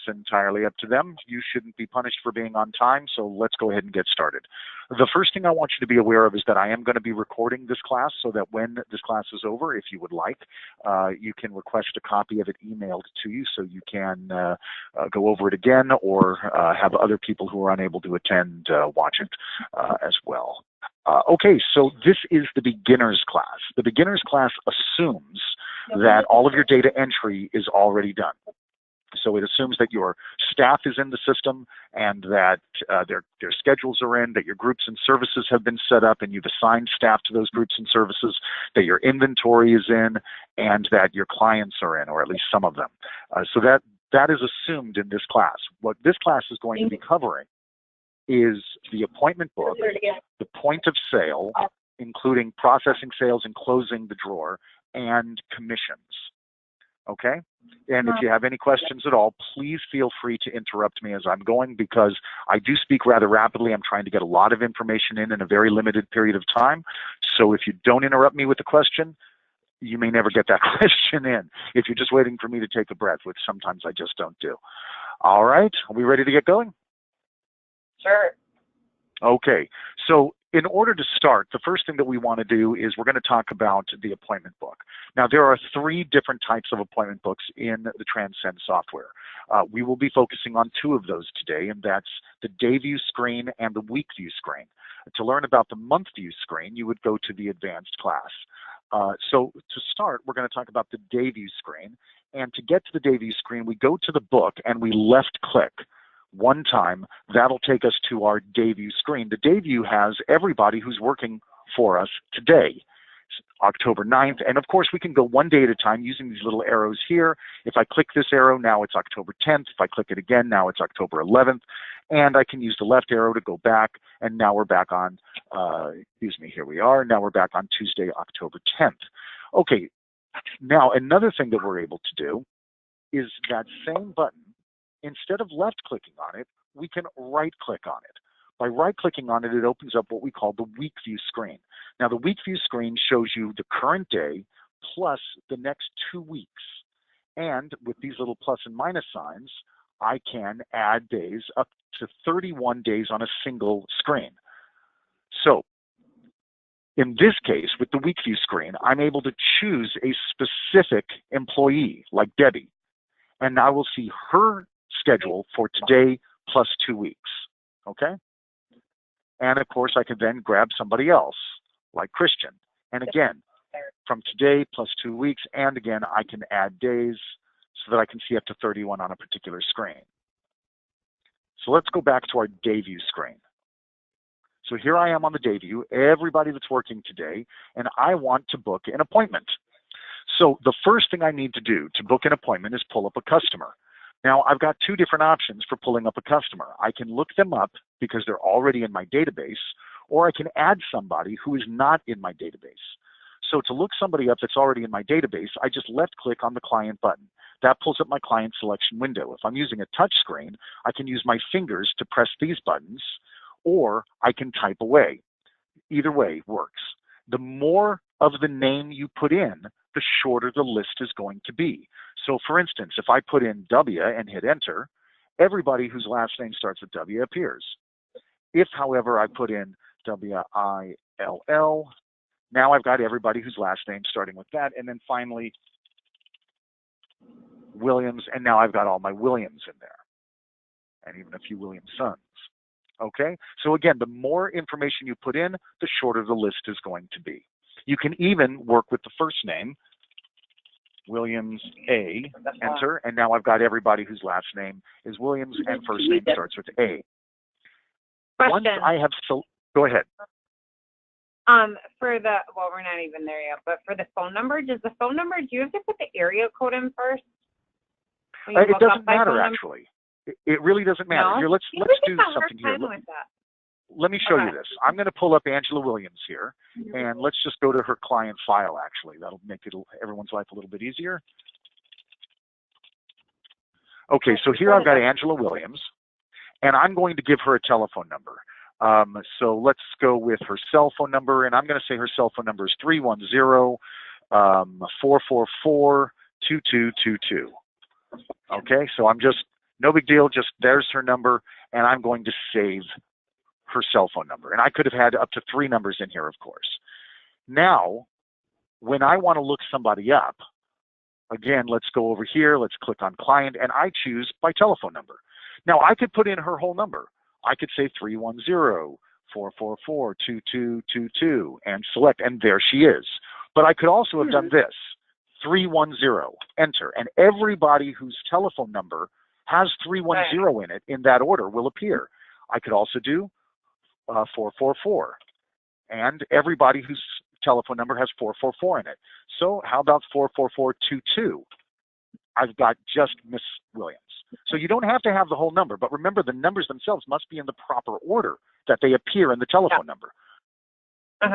entirely up to them. You shouldn't be punished for being on time, so let's go ahead and get started. The first thing I want you to be aware of is that I am going to be recording this class so that when this class is over, if you would like, you can request a copy of it emailed to you so you can go over it again or have other people who are unable to attend watch it as well. Okay, so this is the beginner's class. The beginner's class assumes that all of your data entry is already done. So it assumes that your staff is in the system and that their schedules are in, that your groups and services have been set up and you've assigned staff to those groups and services, that your inventory is in, and that your clients are in, or at least some of them. So that is assumed in this class. What this class is going to be covering is the appointment book, the point of sale, including processing sales and closing the drawer, and commissions. Okay? And if you have any questions at all, please feel free to interrupt me as I'm going, because I do speak rather rapidly. I'm trying to get a lot of information in a very limited period of time. So if you don't interrupt me with a question, you may never get that question in. If you're just waiting for me to take a breath, which sometimes I just don't do. All right, are we ready to get going? Sure. Okay, so in order to start, the first thing that we want to do is we're going to talk about the appointment book. Now, there are 3 different types of appointment books in the Transcend software. We will be focusing on 2 of those today, and that's the day view screen and the week view screen. To learn about the month view screen, you would go to the advanced class. So to start, we're going to talk about the day view screen. And to get to the day view screen, we go to the book and we left click. One time, that'll take us to our day view screen. The day view has everybody who's working for us today, October 9th. And of course, we can go one day at a time using these little arrows here. If I click this arrow, now it's October 10th. If I click it again, now it's October 11th. And I can use the left arrow to go back. And now we're back on, here we are. Now we're back on Tuesday, October 10th. Okay, now another thing that we're able to do is that same button. Instead of left-clicking on it, we can right-click on it. By right-clicking on it, it opens up what we call the week view screen. Now, the week view screen shows you the current day plus the next 2 weeks. And with these little plus and minus signs, I can add days up to 31 days on a single screen. So in this case, with the week view screen, I'm able to choose a specific employee, like Debbie, and I will see her schedule for today plus 2 weeks, okay? And of course, I can then grab somebody else, like Christian. And again, from today plus 2 weeks, and again, I can add days so that I can see up to 31 on a particular screen. So let's go back to our day view screen. So here I am on the day view, everybody that's working today, and I want to book an appointment. So the first thing I need to do to book an appointment is pull up a customer. Now, I've got 2 different options for pulling up a customer. I can look them up because they're already in my database, or I can add somebody who is not in my database. So to look somebody up that's already in my database, I just left-click on the client button. That pulls up my client selection window. If I'm using a touch screen, I can use my fingers to press these buttons, or I can type away. Either way works. The more of the name you put in, the shorter the list is going to be. So for instance, if I put in W and hit enter, everybody whose last name starts with W appears. If, however, I put in W-I-L-L, now I've got everybody whose last name starting with that, and then finally Williams, and now I've got all my Williams in there, and even a few Williams sons. Okay, so again, the more information you put in, the shorter the list is going to be. You can even work with the first name, Williams A, enter, and now I've got everybody whose last name is Williams and first name starts with A. Once I have, go ahead. For the, well, we're not even there yet, but for the phone number, do you have to put the area code in first? It doesn't matter, actually. It really doesn't matter. No? Here, let's do something here. Let me show you this. I'm going to pull up Angela Williams here, and let's just go to her client file, actually. That'll make everyone's life a little bit easier. Okay, so here I've got Angela Williams, and I'm going to give her a telephone number. So let's go with her cell phone number, and I'm going to say her cell phone number is 310-444-2222. Okay, so I'm just No big deal, just there's her number, and I'm going to save her cell phone number. And I could have had up to 3 numbers in here, of course. Now, when I want to look somebody up, again, let's go over here, let's click on client, and I choose by telephone number. Now, I could put in her whole number. I could say 310-444-2222 and select, and there she is. But I could also have done this, 310, enter, and everybody whose telephone number has 310 in it, in that order, will appear. I could also do 444, and everybody whose telephone number has 444 in it. So how about 44422? I've got just Miss Williams. So you don't have to have the whole number, but remember the numbers themselves must be in the proper order that they appear in the telephone number.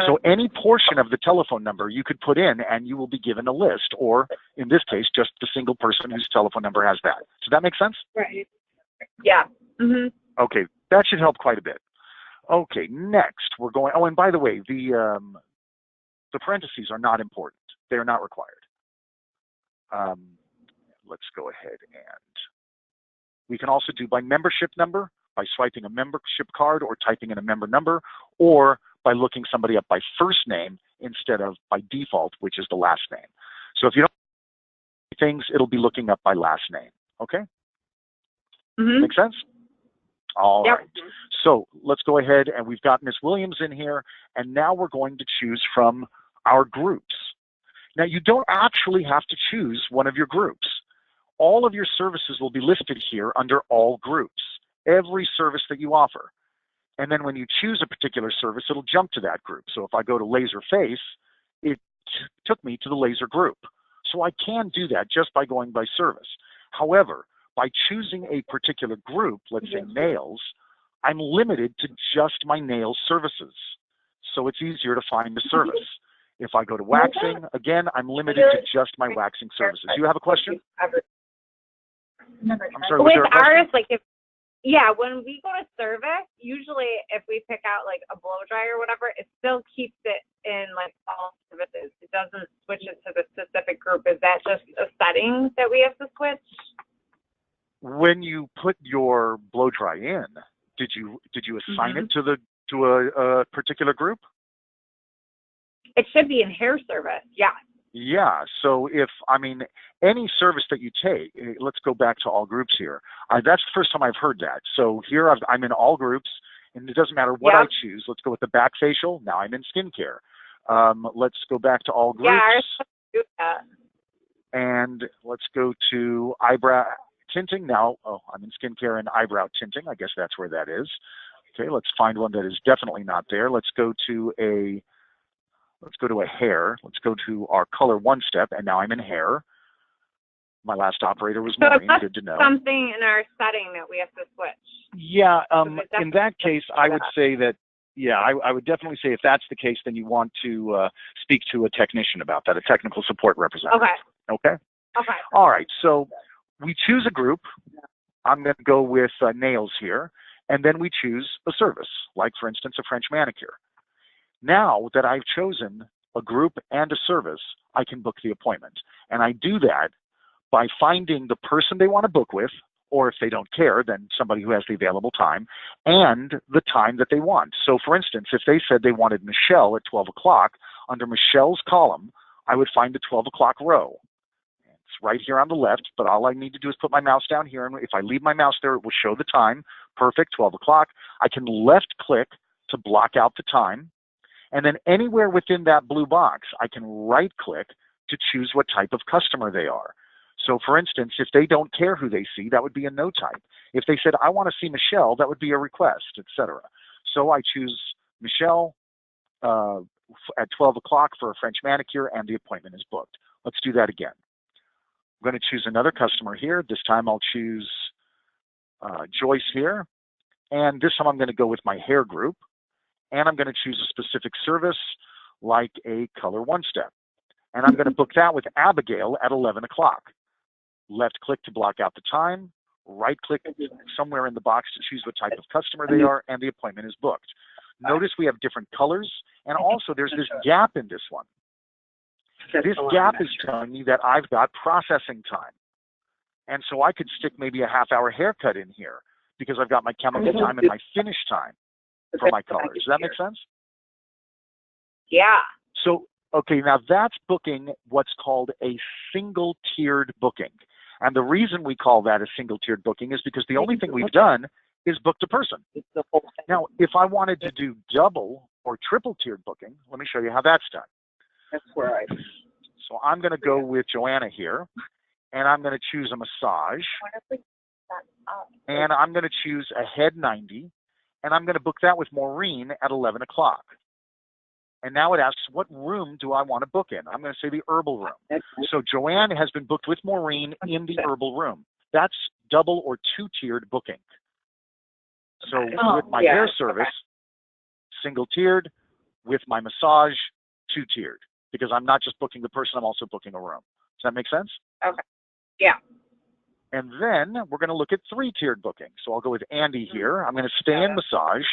So any portion of the telephone number you could put in and you will be given a list, or in this case, just the single person whose telephone number has that. Does that make sense? Right. Yeah. Okay, that should help quite a bit. Okay, next we're going, oh, and by the way, the parentheses are not important. They're not required. Let's go ahead, and we can also do by membership number, by swiping a membership card or typing in a member number, or by looking somebody up by first name instead of by default, which is the last name. So if you don't do things, it'll be looking up by last name. Okay? Make sense? All right. So let's go ahead, and we've got Miss Williams in here, and now we're going to choose from our groups. Now, you don't actually have to choose one of your groups. All of your services will be listed here under all groups, every service that you offer. And then when you choose a particular service, it'll jump to that group. So if I go to laser face, it took me to the laser group. So I can do that just by going by service. However, by choosing a particular group, let's say nails, I'm limited to just my nails services. So it's easier to find the service. If I go to waxing, again, I'm limited to just my waxing services. You have a question? I'm sorry, was there a question? Ours, like yeah, when we go to service, usually if we pick out like a blow dry or whatever, it still keeps it in like all services. It doesn't switch it to the specific group. Is that just a setting that we have to switch? When you put your blow dry in, did you assign it to a particular group? It should be in hair service, yeah. Yeah, so if, I mean, any service that you take, let's go back to all groups here. That's the first time I've heard that. So here I'm in all groups, and it doesn't matter what I choose. Let's go with the back facial. Now I'm in skincare. Let's go back to all groups. Yeah, that. And let's go to eyebrow tinting. Now, I'm in skincare and eyebrow tinting. I guess that's where that is. Okay, let's find one that is definitely not there. Let's go to a hair. Let's go to our color one step, and now I'm in hair. My last operator was Maureen. Good to know. Something in our setting that we have to switch. Yeah, in that case, I would say that, yeah, I would definitely say if that's the case, then you want to speak to a technician about that, a technical support representative. Okay? Okay. All right, so we choose a group. I'm going to go with nails here, and then we choose a service, like, for instance, a French manicure. Now that I've chosen a group and a service, I can book the appointment. And I do that by finding the person they want to book with, or if they don't care, then somebody who has the available time, and the time that they want. So for instance, if they said they wanted Michelle at 12 o'clock, under Michelle's column, I would find the 12 o'clock row. It's right here on the left, but all I need to do is put my mouse down here, and if I leave my mouse there, it will show the time. Perfect, 12 o'clock. I can left click to block out the time. And then anywhere within that blue box, I can right click to choose what type of customer they are. So for instance, if they don't care who they see, that would be a no type. If they said, I want to see Michelle, that would be a request, etc. So I choose Michelle at 12 o'clock for a French manicure, and the appointment is booked. Let's do that again. I'm going to choose another customer here. This time I'll choose Joyce here. And this time I'm going to go with my hair group. And I'm going to choose a specific service like a color one step. And I'm going to book that with Abigail at 11 o'clock. Left click to block out the time, right click somewhere in the box to choose what type of customer they are, and the appointment is booked. Notice we have different colors, and also there's this gap in this one. This gap is telling me that I've got processing time. And so I could stick maybe a half-hour haircut in here because I've got my chemical time and my finish time for my colors. Does that make sense? Yeah. So, okay, now that's booking what's called a single-tiered booking. And the reason we call that a single-tiered booking is because the only thing we've done is booked a person. Now, if I wanted to do double or triple-tiered booking, let me show you how that's done. That's where So I'm going to go with Joanna here, and I'm going to choose a massage, and I'm going to choose a head 90, and I'm going to book that with Maureen at 11 o'clock. And now it asks, what room do I want to book in? I'm going to say the herbal room. So Joanne has been booked with Maureen in the herbal room. That's double or two-tiered booking. So with my hair service, single-tiered. With my massage, two-tiered. Because I'm not just booking the person, I'm also booking a room. Does that make sense? Okay. Yeah. And then we're going to look at three-tiered booking. So I'll go with Andy here. I'm going to stay in massage,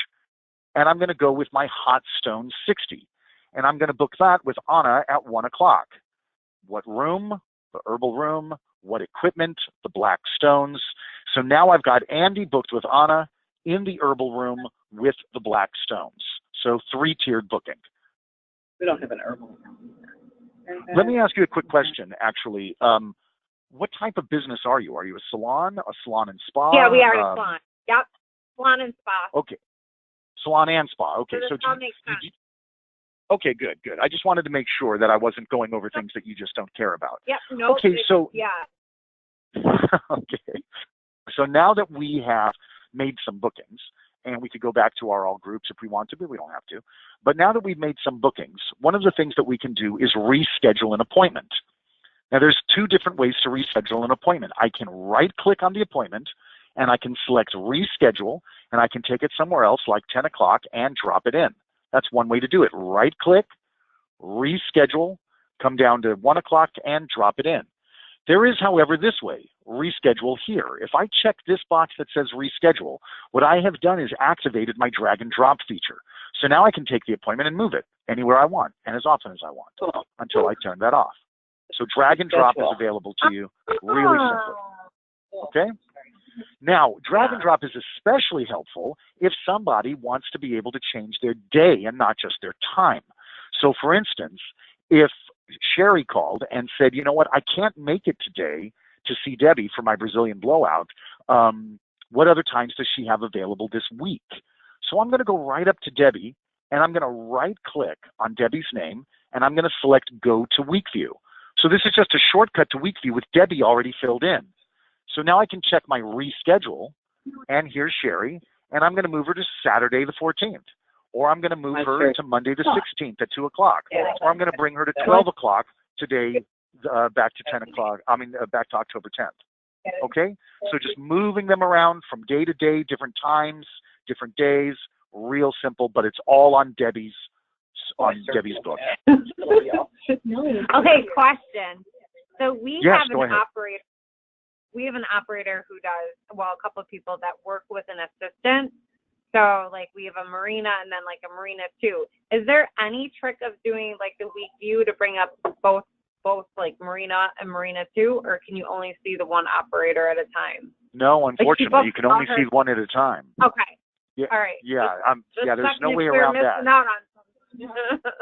and I'm going to go with my hot stone 60. And I'm going to book that with Anna at 1 o'clock. What room? The herbal room. What equipment? The black stones. So now I've got Andy booked with Anna in the herbal room with the black stones. So three-tiered booking. we don't have an herbal room. Let me ask you a quick question, actually. What type of business are you? Are you a salon and spa? Yeah, we are a salon. Yep, salon and spa. Okay, salon and spa. Okay, so makes sense. Okay, good. I just wanted to make sure that I wasn't going over things that you just don't care about. Yep. No. Okay, so yeah. okay, so now that we have made some bookings, and we could go back to our all groups if we want to, but we don't have to. But now that we've made some bookings, one of the things that we can do is reschedule an appointment. Now, there's two different ways to reschedule an appointment. I can right-click on the appointment, and I can select reschedule, and I can take it somewhere else, like 10 o'clock, and drop it in. That's one way to do it. Right-click, reschedule, come down to 1 o'clock, and drop it in. There is, however, this way, reschedule here. If I check this box that says reschedule, what I have done is activated my drag and drop feature. So now I can take the appointment and move it anywhere I want and as often as I want until I turn that off. So drag and drop is available to you really simply. Okay? Now, drag and drop is especially helpful if somebody wants to be able to change their day and not just their time. So for instance, if Sherry called and said, you know what, I can't make it today to see Debbie for my Brazilian blowout. What other times does she have available this week? So I'm going to go right up to Debbie, and I'm going to right-click on Debbie's name, and I'm going to select Go to Week View. So this is just a shortcut to Week View with Debbie already filled in. So now I can check my reschedule, and here's Sherry, and I'm going to move her to Saturday the 14th. Or I'm going to move her to Monday the 16th at 2 o'clock. Or I'm going to bring her to 12 o'clock today, back to 10 o'clock, back to October 10th. Okay? So just moving them around from day to day, different times, different days, real simple, but it's all on Debbie's book. Okay, question. So we yes, have an operator. We have an operator who does, well, a couple of people that work with an assistant. So, like, we have a Marina and then, like, a Marina 2. Is there any trick of doing, like, the week view to bring up both like, Marina and Marina 2, or can you only see the one operator at a time? No, unfortunately, you can only see one at a time. Okay. Yeah. All right. Yeah, there's no way around that.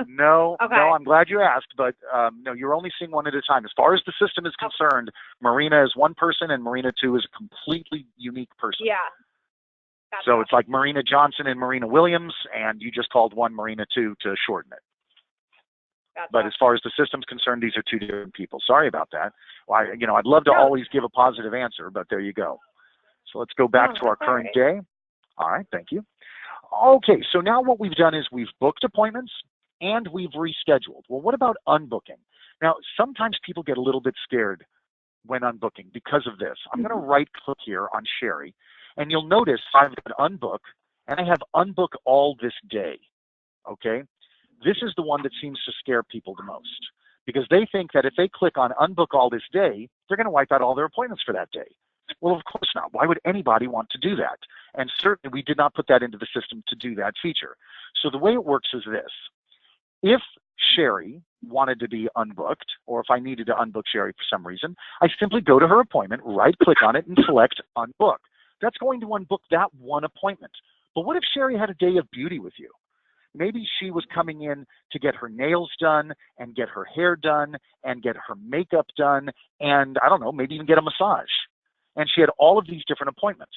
No, okay. No, I'm glad you asked, but no, you're only seeing one at a time. As far as the system is concerned, Marina is one person and Marina 2 is a completely unique person. Yeah. Gotcha. So it's like Marina Johnson and Marina Williams, and you just called one Marina 2 to shorten it. Gotcha. But as far as the system's concerned, these are two different people. Sorry about that. Well, I'd love to always give a positive answer, but there you go. So let's go back to our current day. All right, thank you. Okay, so now what we've done is we've booked appointments and we've rescheduled. Well, what about unbooking? Now, sometimes people get a little bit scared when unbooking because of this. I'm going to right-click here on Sherry, and you'll notice I've got unbook, and I have unbook all this day, okay? This is the one that seems to scare people the most because they think that if they click on unbook all this day, they're going to wipe out all their appointments for that day. Well, of course not. Why would anybody want to do that? And certainly we did not put that into the system to do that feature. So the way it works is this. If Sherry wanted to be unbooked, or if I needed to unbook Sherry for some reason, I simply go to her appointment, right-click on it, and select Unbook. That's going to unbook that one appointment. But what if Sherry had a day of beauty with you? Maybe she was coming in to get her nails done and get her hair done and get her makeup done and, I don't know, maybe even get a massage. And she had all of these different appointments.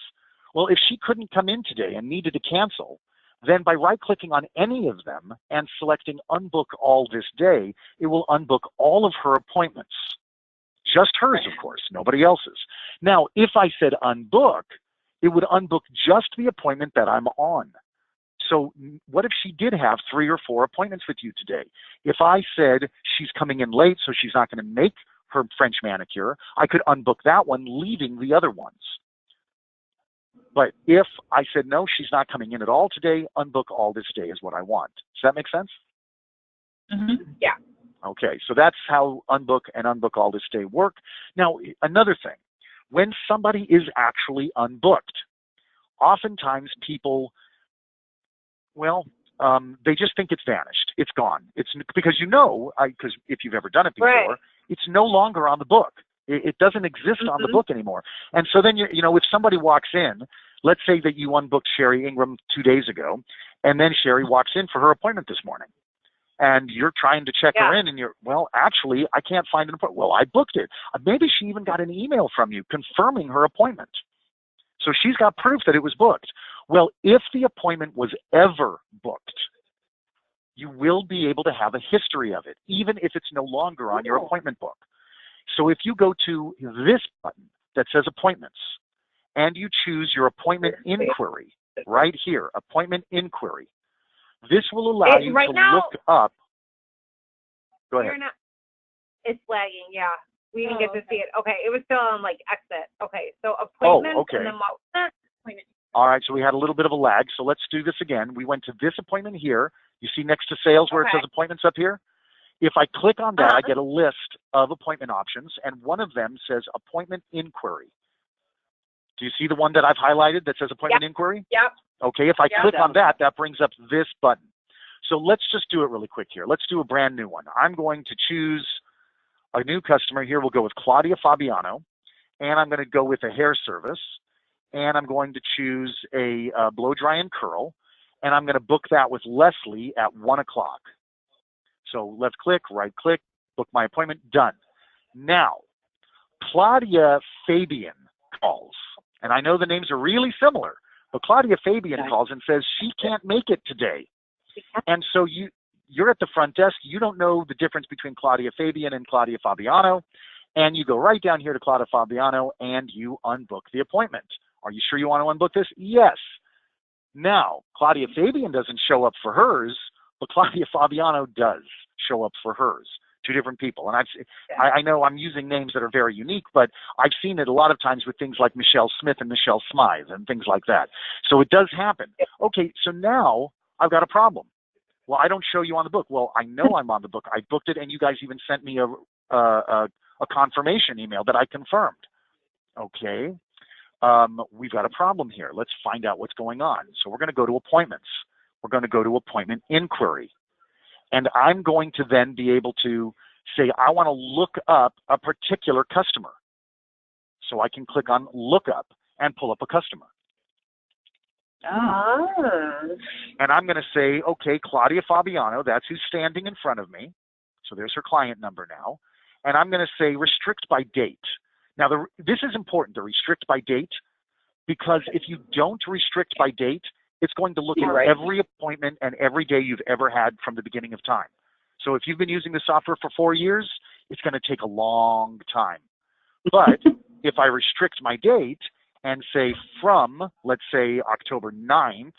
Well, if she couldn't come in today and needed to cancel, then by right-clicking on any of them and selecting Unbook All this day, it will unbook all of her appointments. Just hers, of course, nobody else's. Now, if I said Unbook, it would unbook just the appointment that I'm on. So what if she did have 3 or 4 appointments with you today? If I said she's coming in late, so she's not going to make her French manicure, I could unbook that one, leaving the other ones. But if I said, no, she's not coming in at all today, Unbook All this day is what I want. Does that make sense? Mm-hmm. Yeah. Okay, so that's how Unbook and Unbook All this day work. Now, another thing, when somebody is actually unbooked, oftentimes people, they just think it's vanished. It's gone. It's because because if you've ever done it before, right. It's no longer on the book. It doesn't exist on the book anymore. And so then, if somebody walks in, let's say that you unbooked Sherry Ingram 2 days ago, and then Sherry walks in for her appointment this morning. And you're trying to check her in, and actually, I can't find an appointment. Well, I booked it. Maybe she even got an email from you confirming her appointment. So she's got proof that it was booked. Well, if the appointment was ever booked, you will be able to have a history of it, even if it's no longer on your appointment book. So if you go to this button that says Appointments, and you choose your Appointment Inquiry, right here, Appointment Inquiry, this will allow you to look up. Go ahead. It's lagging, yeah. We didn't get to see it. Okay, it was still on exit. Okay, so appointments. Okay. And then what was that? Appointment. All right, so we had a little bit of a lag. So let's do this again. We went to this appointment here. You see next to sales where it says appointments up here? If I click on that, I get a list of appointment options, and one of them says Appointment Inquiry. Do you see the one that I've highlighted that says Appointment Inquiry? Yep. Okay, if I click on that, that brings up this button. So let's just do it really quick here. Let's do a brand new one. I'm going to choose a new customer here. We'll go with Claudia Fabiano, and I'm going to go with a hair service, and I'm going to choose a blow dry and curl, and I'm going to book that with Leslie at 1 o'clock. So left click, right click, book my appointment, done. Now, Claudia Fabian calls, and I know the names are really similar, but Claudia Fabian calls and says she can't make it today. And so you're at the front desk, you don't know the difference between Claudia Fabian and Claudia Fabiano, and you go right down here to Claudia Fabiano and you unbook the appointment. Are you sure you want to unbook this? Yes. Now, Claudia Fabian doesn't show up for hers, but Claudia Fabiano does show up for hers. 2 different people. And I know I'm using names that are very unique, but I've seen it a lot of times with things like Michelle Smith and Michelle Smythe and things like that. So it does happen. Okay, so now I've got a problem. Well, I don't show you on the book. Well, I know I'm on the book. I booked it, and you guys even sent me a confirmation email that I confirmed. Okay, we've got a problem here. Let's find out what's going on. So we're going to go to Appointments. We're going to go to Appointment Inquiry. And I'm going to then be able to say, I want to look up a particular customer. So I can click on Look Up and pull up a customer. And I'm going to say, okay, Claudia Fabiano, that's who's standing in front of me. So there's her client number now. And I'm going to say Restrict by Date. Now, this is important, to restrict by date, because if you don't restrict by date, it's going to look at every appointment and every day you've ever had from the beginning of time. So if you've been using the software for 4 years, it's going to take a long time. But if I restrict my date and say from, let's say, October 9th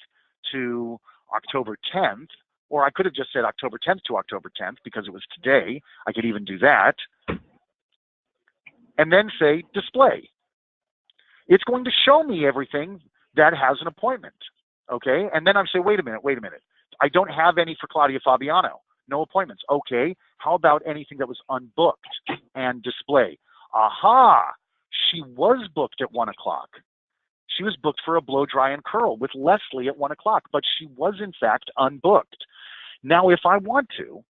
to October 10th, or I could have just said October 10th to October 10th because it was today. I could even do that. And then say Display. It's going to show me everything that has an appointment. Okay, and then I'm saying, wait a minute. I don't have any for Claudia Fabiano. No appointments. Okay, how about anything that was unbooked and Display? Aha, she was booked at 1 o'clock. She was booked for a blow dry and curl with Leslie at 1 o'clock, but she was in fact unbooked. Now, if I want to,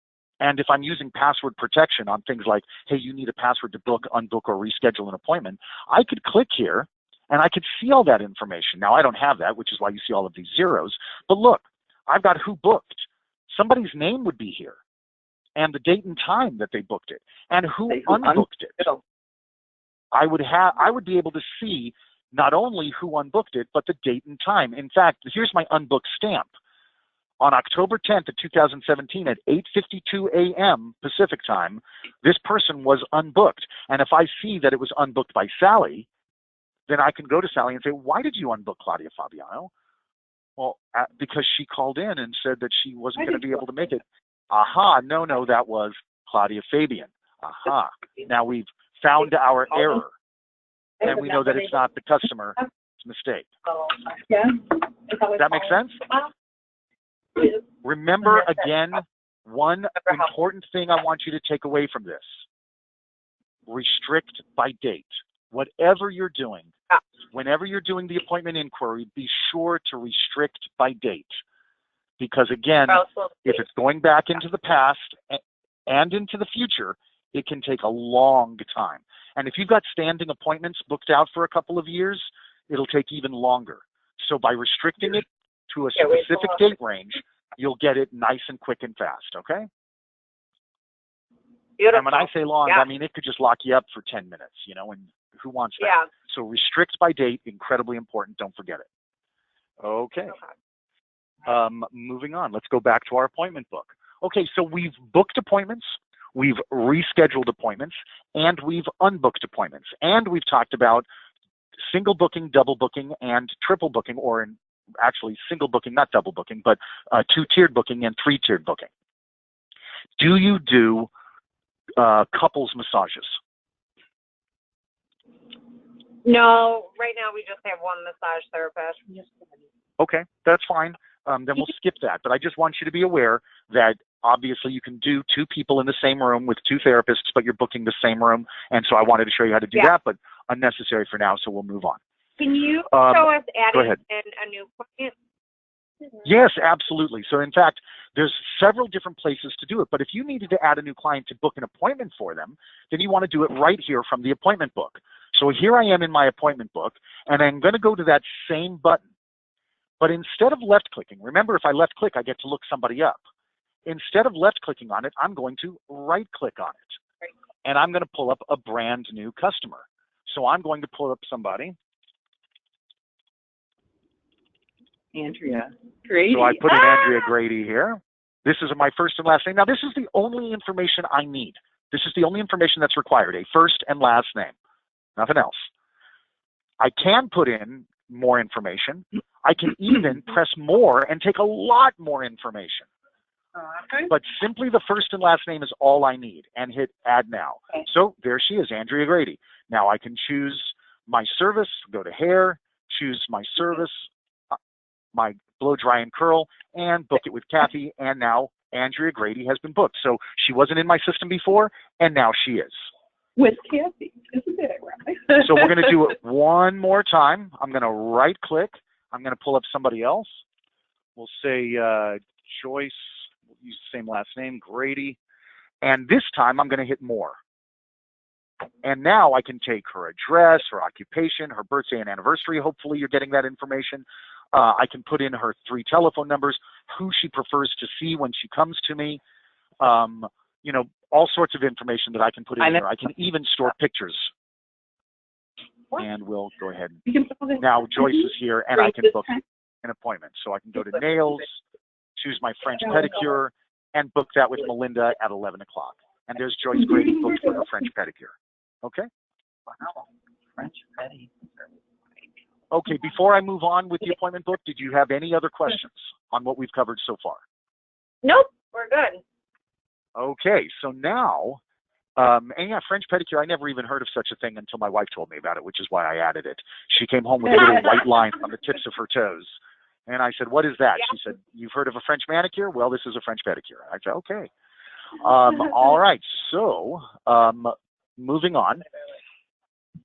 And if I'm using password protection on things like, hey, you need a password to book, unbook, or reschedule an appointment, I could click here and I could see all that information. Now, I don't have that, which is why you see all of these zeros. But look, I've got who booked. Somebody's name would be here, and the date and time that they booked it, and who unbooked it. I would be able to see not only who unbooked it, but the date and time. In fact, here's my unbooked stamp. On October 10th of 2017 at 8:52 a.m. Pacific time, this person was unbooked. And if I see that it was unbooked by Sally, then I can go to Sally and say, why did you unbook Claudia Fabiano? Well, because she called in and said that she wasn't going to be able to make it. Aha, no, that was Claudia Fabian. Aha. Now we've found our error, and we know that it's not the customer's mistake. Yeah. Does that make sense? Remember, again, one important thing I want you to take away from this. Restrict by date. Whatever you're doing, whenever you're doing the appointment inquiry, be sure to restrict by date. Because again, if it's going back into the past and into the future, it can take a long time. And if you've got standing appointments booked out for a couple of years, it'll take even longer. So by restricting it to a specific date range, you'll get it nice and quick and fast, okay? Beautiful. And when I say long, I mean it could just lock you up for 10 minutes, you know, and who wants that? Yeah. So restrict by date, incredibly important, don't forget it. Okay. Moving on, let's go back to our appointment book. Okay, so we've booked appointments, we've rescheduled appointments, and we've unbooked appointments. And we've talked about single booking, double booking, and triple booking, or actually single booking, not double booking, but two-tiered booking and three-tiered booking. Do you do couples massages? No, right now we just have one massage therapist. Okay, that's fine. Then we'll skip that. But I just want you to be aware that obviously you can do two people in the same room with two therapists, but you're booking the same room. And so I wanted to show you how to do that, but unnecessary for now, so we'll move on. Can you show us adding in a new client? Yes, absolutely. So in fact, there's several different places to do it. But if you needed to add a new client to book an appointment for them, then you want to do it right here from the appointment book. So here I am in my appointment book, and I'm going to go to that same button. But instead of left-clicking, remember, if I left-click, I get to look somebody up. Instead of left-clicking on it, I'm going to right-click on it. And I'm going to pull up a brand new customer. So I'm going to pull up somebody. Andrea Grady. So I put in Andrea Grady here. This is my first and last name. Now, this is the only information I need. This is the only information that's required, a first and last name, nothing else. I can put in more information. I can even press more and take a lot more information. But simply the first and last name is all I need, and hit add now. So there she is, Andrea Grady. Now I can choose my service, go to hair, choose my service, my blow, dry, and curl, and book it with Kathy. And now Andrea Grady has been booked. So she wasn't in my system before, and now she is. With Kathy, isn't it right? So we're going to do it one more time. I'm going to right click. I'm going to pull up somebody else. We'll say Joyce. We'll use the same last name, Grady. And this time I'm going to hit more. And now I can take her address, her occupation, her birthday and anniversary. Hopefully you're getting that information. I can put in her 3 telephone numbers, who she prefers to see when she comes to me. You know, all sorts of information that I can put in here. I can even store pictures. And we'll go ahead. Now Joyce is here, and I can book an appointment. So I can go to nails, choose my French pedicure, and book that with Melinda at 11 o'clock. And there's Joyce Grady booked for her French pedicure. Okay? Wow. French pedicure. Okay, before I move on with the appointment book, did you have any other questions on what we've covered so far? Nope, we're good. Okay, so now, and yeah, French pedicure, I never even heard of such a thing until my wife told me about it, which is why I added it. She came home with little white lines on the tips of her toes. And I said, what is that? She said, you've heard of a French manicure? Well, this is a French pedicure. I said, okay. All right, so moving on.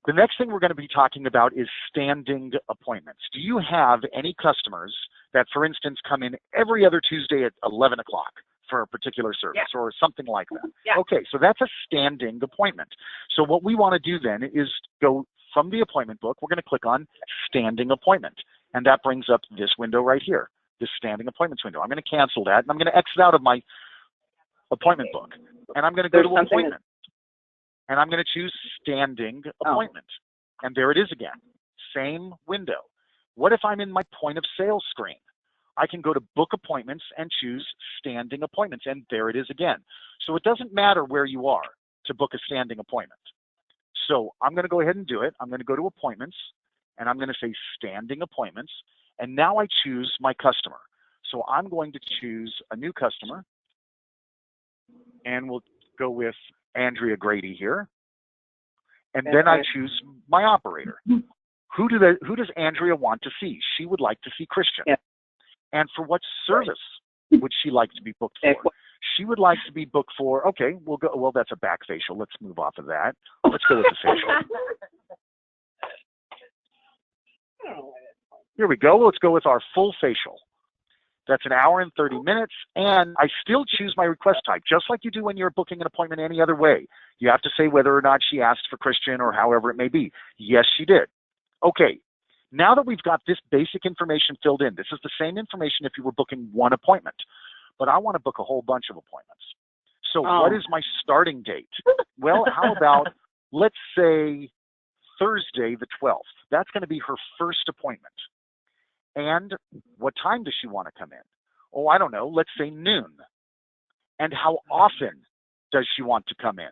The next thing we're going to be talking about is standing appointments. Do you have any customers that, for instance, come in every other Tuesday at 11 o'clock for a particular service Yeah. or something like that. Yeah. Okay, so that's a standing appointment. So what we want to do then is go from the appointment book, we're going to click on standing appointment. And that brings up this window right here, this standing appointments window. I'm going to cancel that, and I'm going to exit out of my appointment book. And I'm going to go to appointment. And I'm going to choose standing appointment. And there it is again, same window. What if I'm in my point of sale screen? I can go to book appointments and choose standing appointments, and there it is again. So it doesn't matter where you are to book a standing appointment. So I'm going to go ahead and do it. I'm going to go to appointments, and I'm going to say standing appointments, and now I choose my customer. So I'm going to choose a new customer, and we'll go with Andrea Grady here. And then I choose my operator. Who does Andrea want to see? She would like to see Christian. Yeah. And for what service would she like to be booked for? She would like to be booked for, okay, we'll go, well, that's a back facial. Let's move off of that. Let's go with the facial. Here we go. Let's go with our full facial. That's an hour and 30 minutes, and I still choose my request type, just like you do when you're booking an appointment any other way. You have to say whether or not she asked for Christian or however it may be. Yes, she did. Okay, now that we've got this basic information filled in, this is the same information if you were booking one appointment, but I want to book a whole bunch of appointments. So what is my starting date? Well, how about, let's say, Thursday the 12th. That's going to be her first appointment. And what time does she want to come in? Oh, I don't know. Let's say noon. And how often does she want to come in?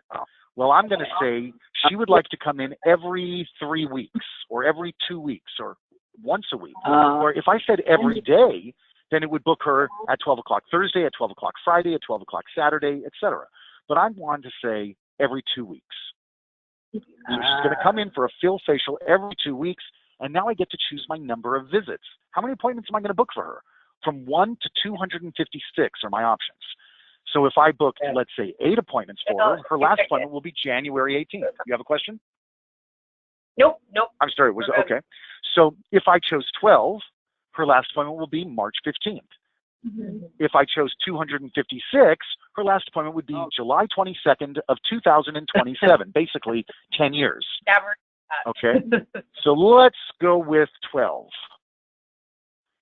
Well, I'm going to say she would like to come in every 3 weeks or every 2 weeks or once a week. Or if I said every day, then it would book her at 12 o'clock Thursday, at 12 o'clock Friday, at 12 o'clock Saturday, etc. But I want to say every 2 weeks. So she's going to come in for a fill facial every 2 weeks. And now I get to choose my number of visits. How many appointments am I going to book for her? From 1 to 256 are my options. So if I book, let's say, 8 appointments for her, her last appointment will be January 18th. You have a question? Nope. I'm sorry, was it okay? So if I chose 12, her last appointment will be March 15th. If I chose 256, her last appointment would be July 22nd of 2027, basically 10 years. Okay, so let's go with 12.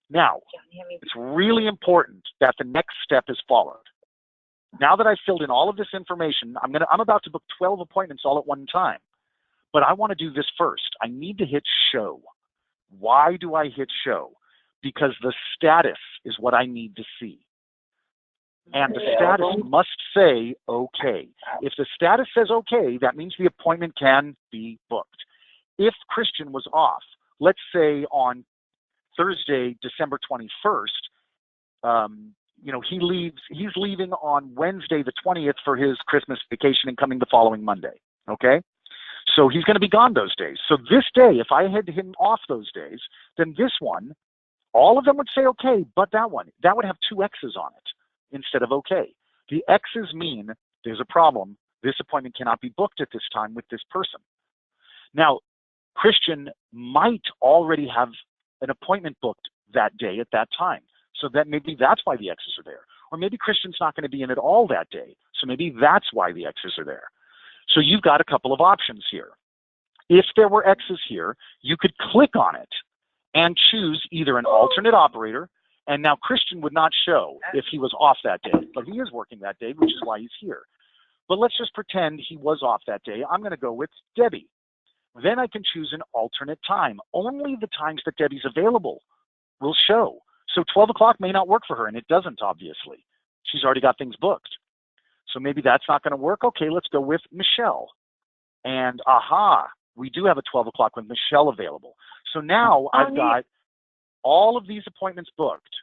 Now, it's really important that the next step is followed. Now that I've filled in all of this information, I'm about to book 12 appointments all at one time. But I want to do this first. I need to hit show. Why do I hit show? Because the status is what I need to see. And the status must say okay. If the status says okay, that means the appointment can be booked. If Christian was off, let's say on Thursday, December 21st, he's leaving on Wednesday the 20th for his Christmas vacation and coming the following Monday, okay? So he's going to be gone those days. So this day, if I had him off those days, then this one, all of them would say okay, but that one, that would have 2 X's on it instead of okay. The X's mean there's a problem. This appointment cannot be booked at this time with this person. Now, Christian might already have an appointment booked that day at that time. So that maybe that's why the X's are there. Or maybe Christian's not going to be in at all that day. So maybe that's why the X's are there. So you've got a couple of options here. If there were X's here, you could click on it and choose either an alternate operator, and now Christian would not show if he was off that day, but he is working that day, which is why he's here. But let's just pretend he was off that day. I'm going to go with Debbie. Then I can choose an alternate time. Only the times that Debbie's available will show. So 12 o'clock may not work for her, and it doesn't, obviously. She's already got things booked. So maybe that's not going to work. Okay, let's go with Michelle. And aha, we do have a 12 o'clock with Michelle available. So now I've got all of these appointments booked.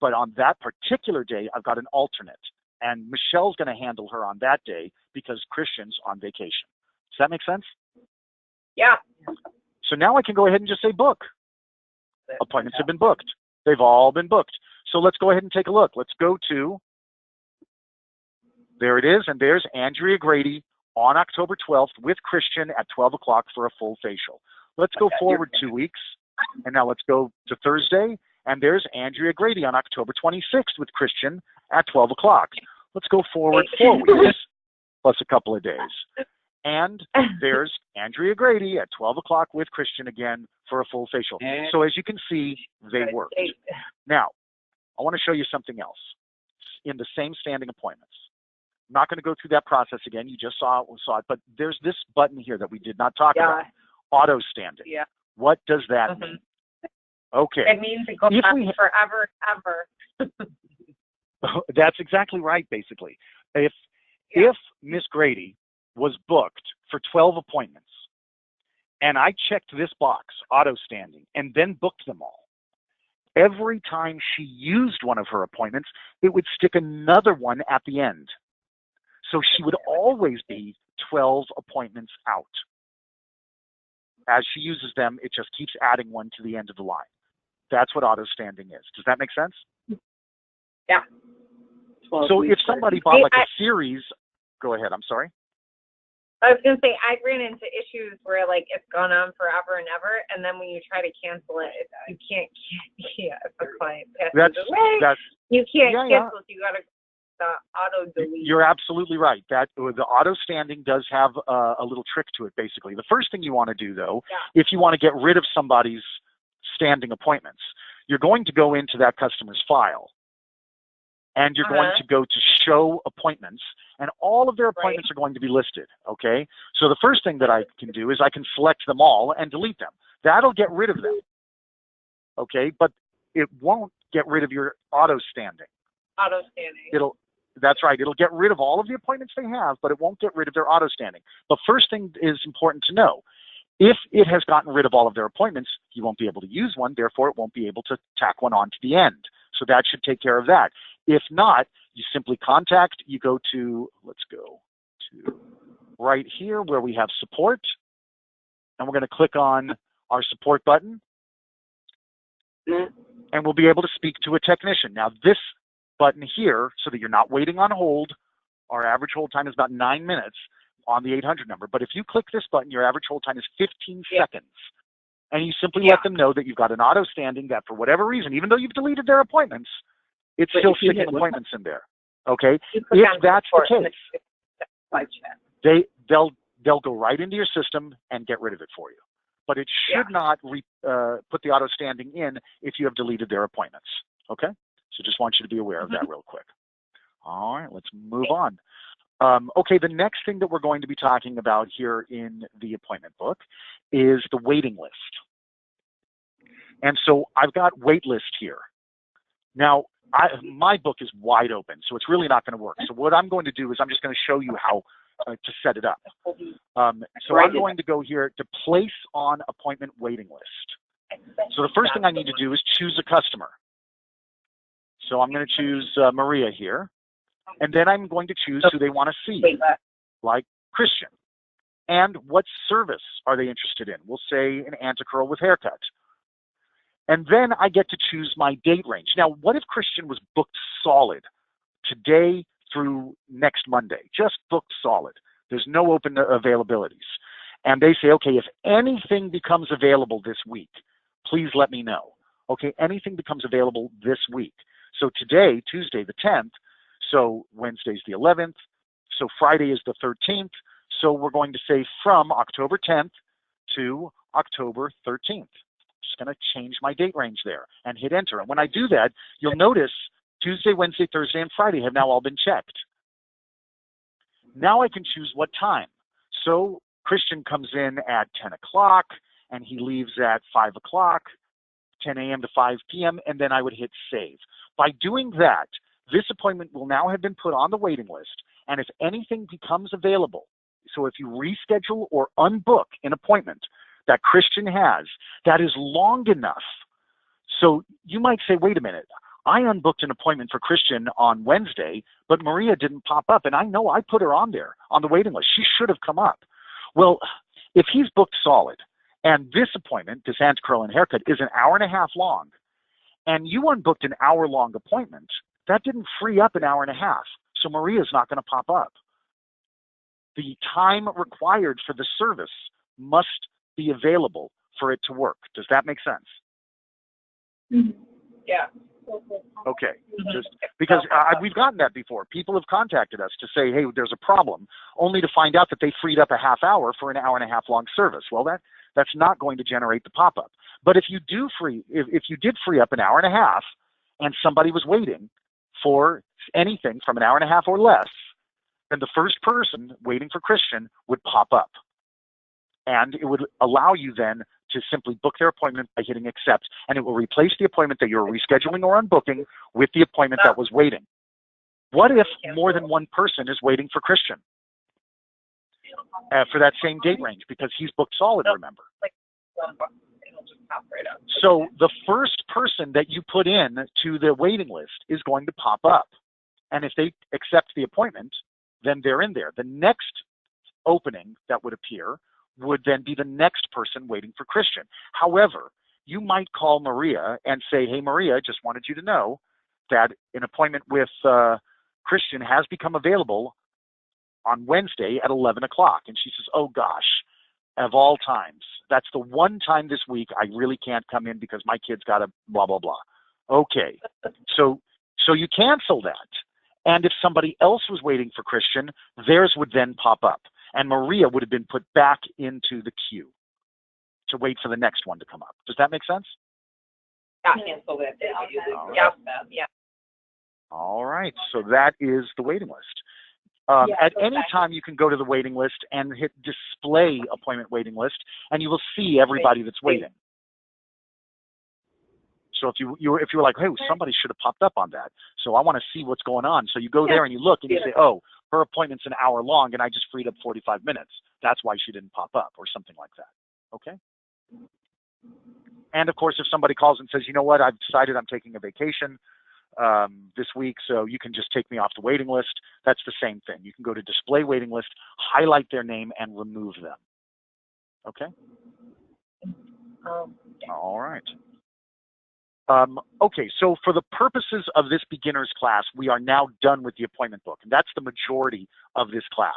But on that particular day, I've got an alternate. And Michelle's going to handle her on that day because Christian's on vacation. Does that make sense? Yeah. So now I can go ahead and just say book. Appointments have been booked. They've all been booked. So let's go ahead and take a look. Let's go to, there it is, and there's Andrea Grady on October 12th with Christian at 12 o'clock for a full facial. Let's go forward 2 weeks, and now let's go to Thursday, And there's Andrea Grady on October 26th with Christian at 12 o'clock. Let's go forward 4 weeks, plus a couple of days. And there's Andrea Grady at 12 o'clock with Christian again for a full facial. So as you can see, they worked. Now, I want to show you something else in the same standing appointments. I'm not going to go through that process again. You just saw it, but there's this button here that we did not talk about, auto standing. Yeah. What does that mean? Okay. It means it goes on forever, ever. That's exactly right, basically. If Miss Grady was booked for 12 appointments, and I checked this box, auto standing, and then booked them all, every time she used one of her appointments, it would stick another one at the end. So she would always be 12 appointments out. As she uses them, it just keeps adding one to the end of the line. That's what auto standing is. Does that make sense? Yeah. So if somebody bought like a series, go ahead, I'm sorry. I was going to say, I ran into issues where, like, it's gone on forever and ever, and then when you try to cancel it, you can't, if a client passes away, you can't cancel it. You got to auto delete. You're absolutely right. That the auto standing does have a little trick to it, basically. The first thing you want to do, though, if you want to get rid of somebody's standing appointments, you're going to go into that customer's file, and you're going to go to show appointments, and all of their appointments are going to be listed, okay? So the first thing that I can do is I can select them all and delete them. That'll get rid of them, okay? But it won't get rid of your auto standing. Auto standing. That's right. It'll get rid of all of the appointments they have, but it won't get rid of their auto standing. The first thing is important to know. If it has gotten rid of all of their appointments, you won't be able to use one, therefore it won't be able to tack one on to the end. So that should take care of that. If not, you simply you go to, let's go to right here where we have support, and we're going to click on our support button, and we'll be able to speak to a technician. Now this button here, so that you're not waiting on hold, our average hold time is about 9 minutes on the 800 number, but if you click this button, your average hold time is 15 seconds. And you simply let them know that you've got an auto standing that for whatever reason, even though you've deleted their appointments, it's still sticking appointments in there. Okay? If that's the case, they'll go right into your system and get rid of it for you. But it should not put the auto standing in if you have deleted their appointments. Okay? So just want you to be aware of that real quick. All right, let's move on. Okay, the next thing that we're going to be talking about here in the appointment book is the waiting list. And so I've got wait list here. Now, my book is wide open, so it's really not going to work. So what I'm going to do is I'm just going to show you how to set it up. So I'm going to go here to place on appointment waiting list. So the first thing I need to do is choose a customer. So I'm going to choose Maria here. And then I'm going to choose who they want to see, like Christian. And what service are they interested in? We'll say an anti-curl with haircut. And then I get to choose my date range. Now, what if Christian was booked solid today through next Monday? Just booked solid. There's no open availabilities. And they say, okay, if anything becomes available this week, please let me know. Okay, anything becomes available this week. So today, Tuesday the 10th, so Wednesday's the 11th, so Friday is the 13th, so we're going to say from October 10th to October 13th. Just going to change my date range there and hit enter. And when I do that, you'll notice Tuesday, Wednesday, Thursday, and Friday have now all been checked. Now I can choose what time. So Christian comes in at 10 o'clock and he leaves at 5 o'clock, 10 a.m. to 5 p.m., and then I would hit save. By doing that, this appointment will now have been put on the waiting list, and if anything becomes available, so if you reschedule or unbook an appointment that Christian has that is long enough, so you might say, wait a minute, I unbooked an appointment for Christian on Wednesday, but Maria didn't pop up, and I know I put her on there on the waiting list. She should have come up. Well, if he's booked solid, and this appointment, this anti-curl and haircut, is an hour and a half long, and you unbooked an hour-long appointment, that didn't free up an hour and a half, so Maria's not going to pop up. The time required for the service must be available for it to work. Does that make sense? Mm-hmm. Yeah. Okay, just because we've gotten that before. People have contacted us to say, hey, there's a problem, only to find out that they freed up a half hour for an hour and a half long service. Well, that's not going to generate the pop-up. But if you did free up an hour and a half and somebody was waiting for anything from an hour and a half or less, then the first person waiting for Christian would pop up. And it would allow you then to simply book their appointment by hitting accept, and it will replace the appointment that you're rescheduling or unbooking with the appointment that was waiting. What if more than one person is waiting for Christian for that same date range because he's booked solid, remember? So the first person that you put in to the waiting list is going to pop up. And if they accept the appointment, then they're in there. The next opening that would appear would then be the next person waiting for Christian. However, you might call Maria and say, hey, Maria, just wanted you to know that an appointment with Christian has become available on Wednesday at 11 o'clock. And she says, oh, gosh, of all times, that's the one time this week I really can't come in because my kid's got a blah, blah, blah. Okay, so you cancel that. And if somebody else was waiting for Christian, theirs would then pop up. And Maria would have been put back into the queue to wait for the next one to come up. Does that make sense? Cancel that. Yeah. All right. So that is the waiting list. At any time, you can go to the waiting list and hit display appointment waiting list, and you will see everybody that's waiting. So if you were like, hey, somebody should have popped up on that, so I want to see what's going on. So you go there and you look and you say, oh, her appointment's an hour long and I just freed up 45 minutes. That's why she didn't pop up, or something like that. Okay? And of course, if somebody calls and says, you know what, I've decided I'm taking a vacation this week, so you can just take me off the waiting list, that's the same thing. You can go to display waiting list, highlight their name, and remove them. Okay? All right. Okay, so for the purposes of this beginner's class, we are now done with the appointment book, and that's the majority of this class.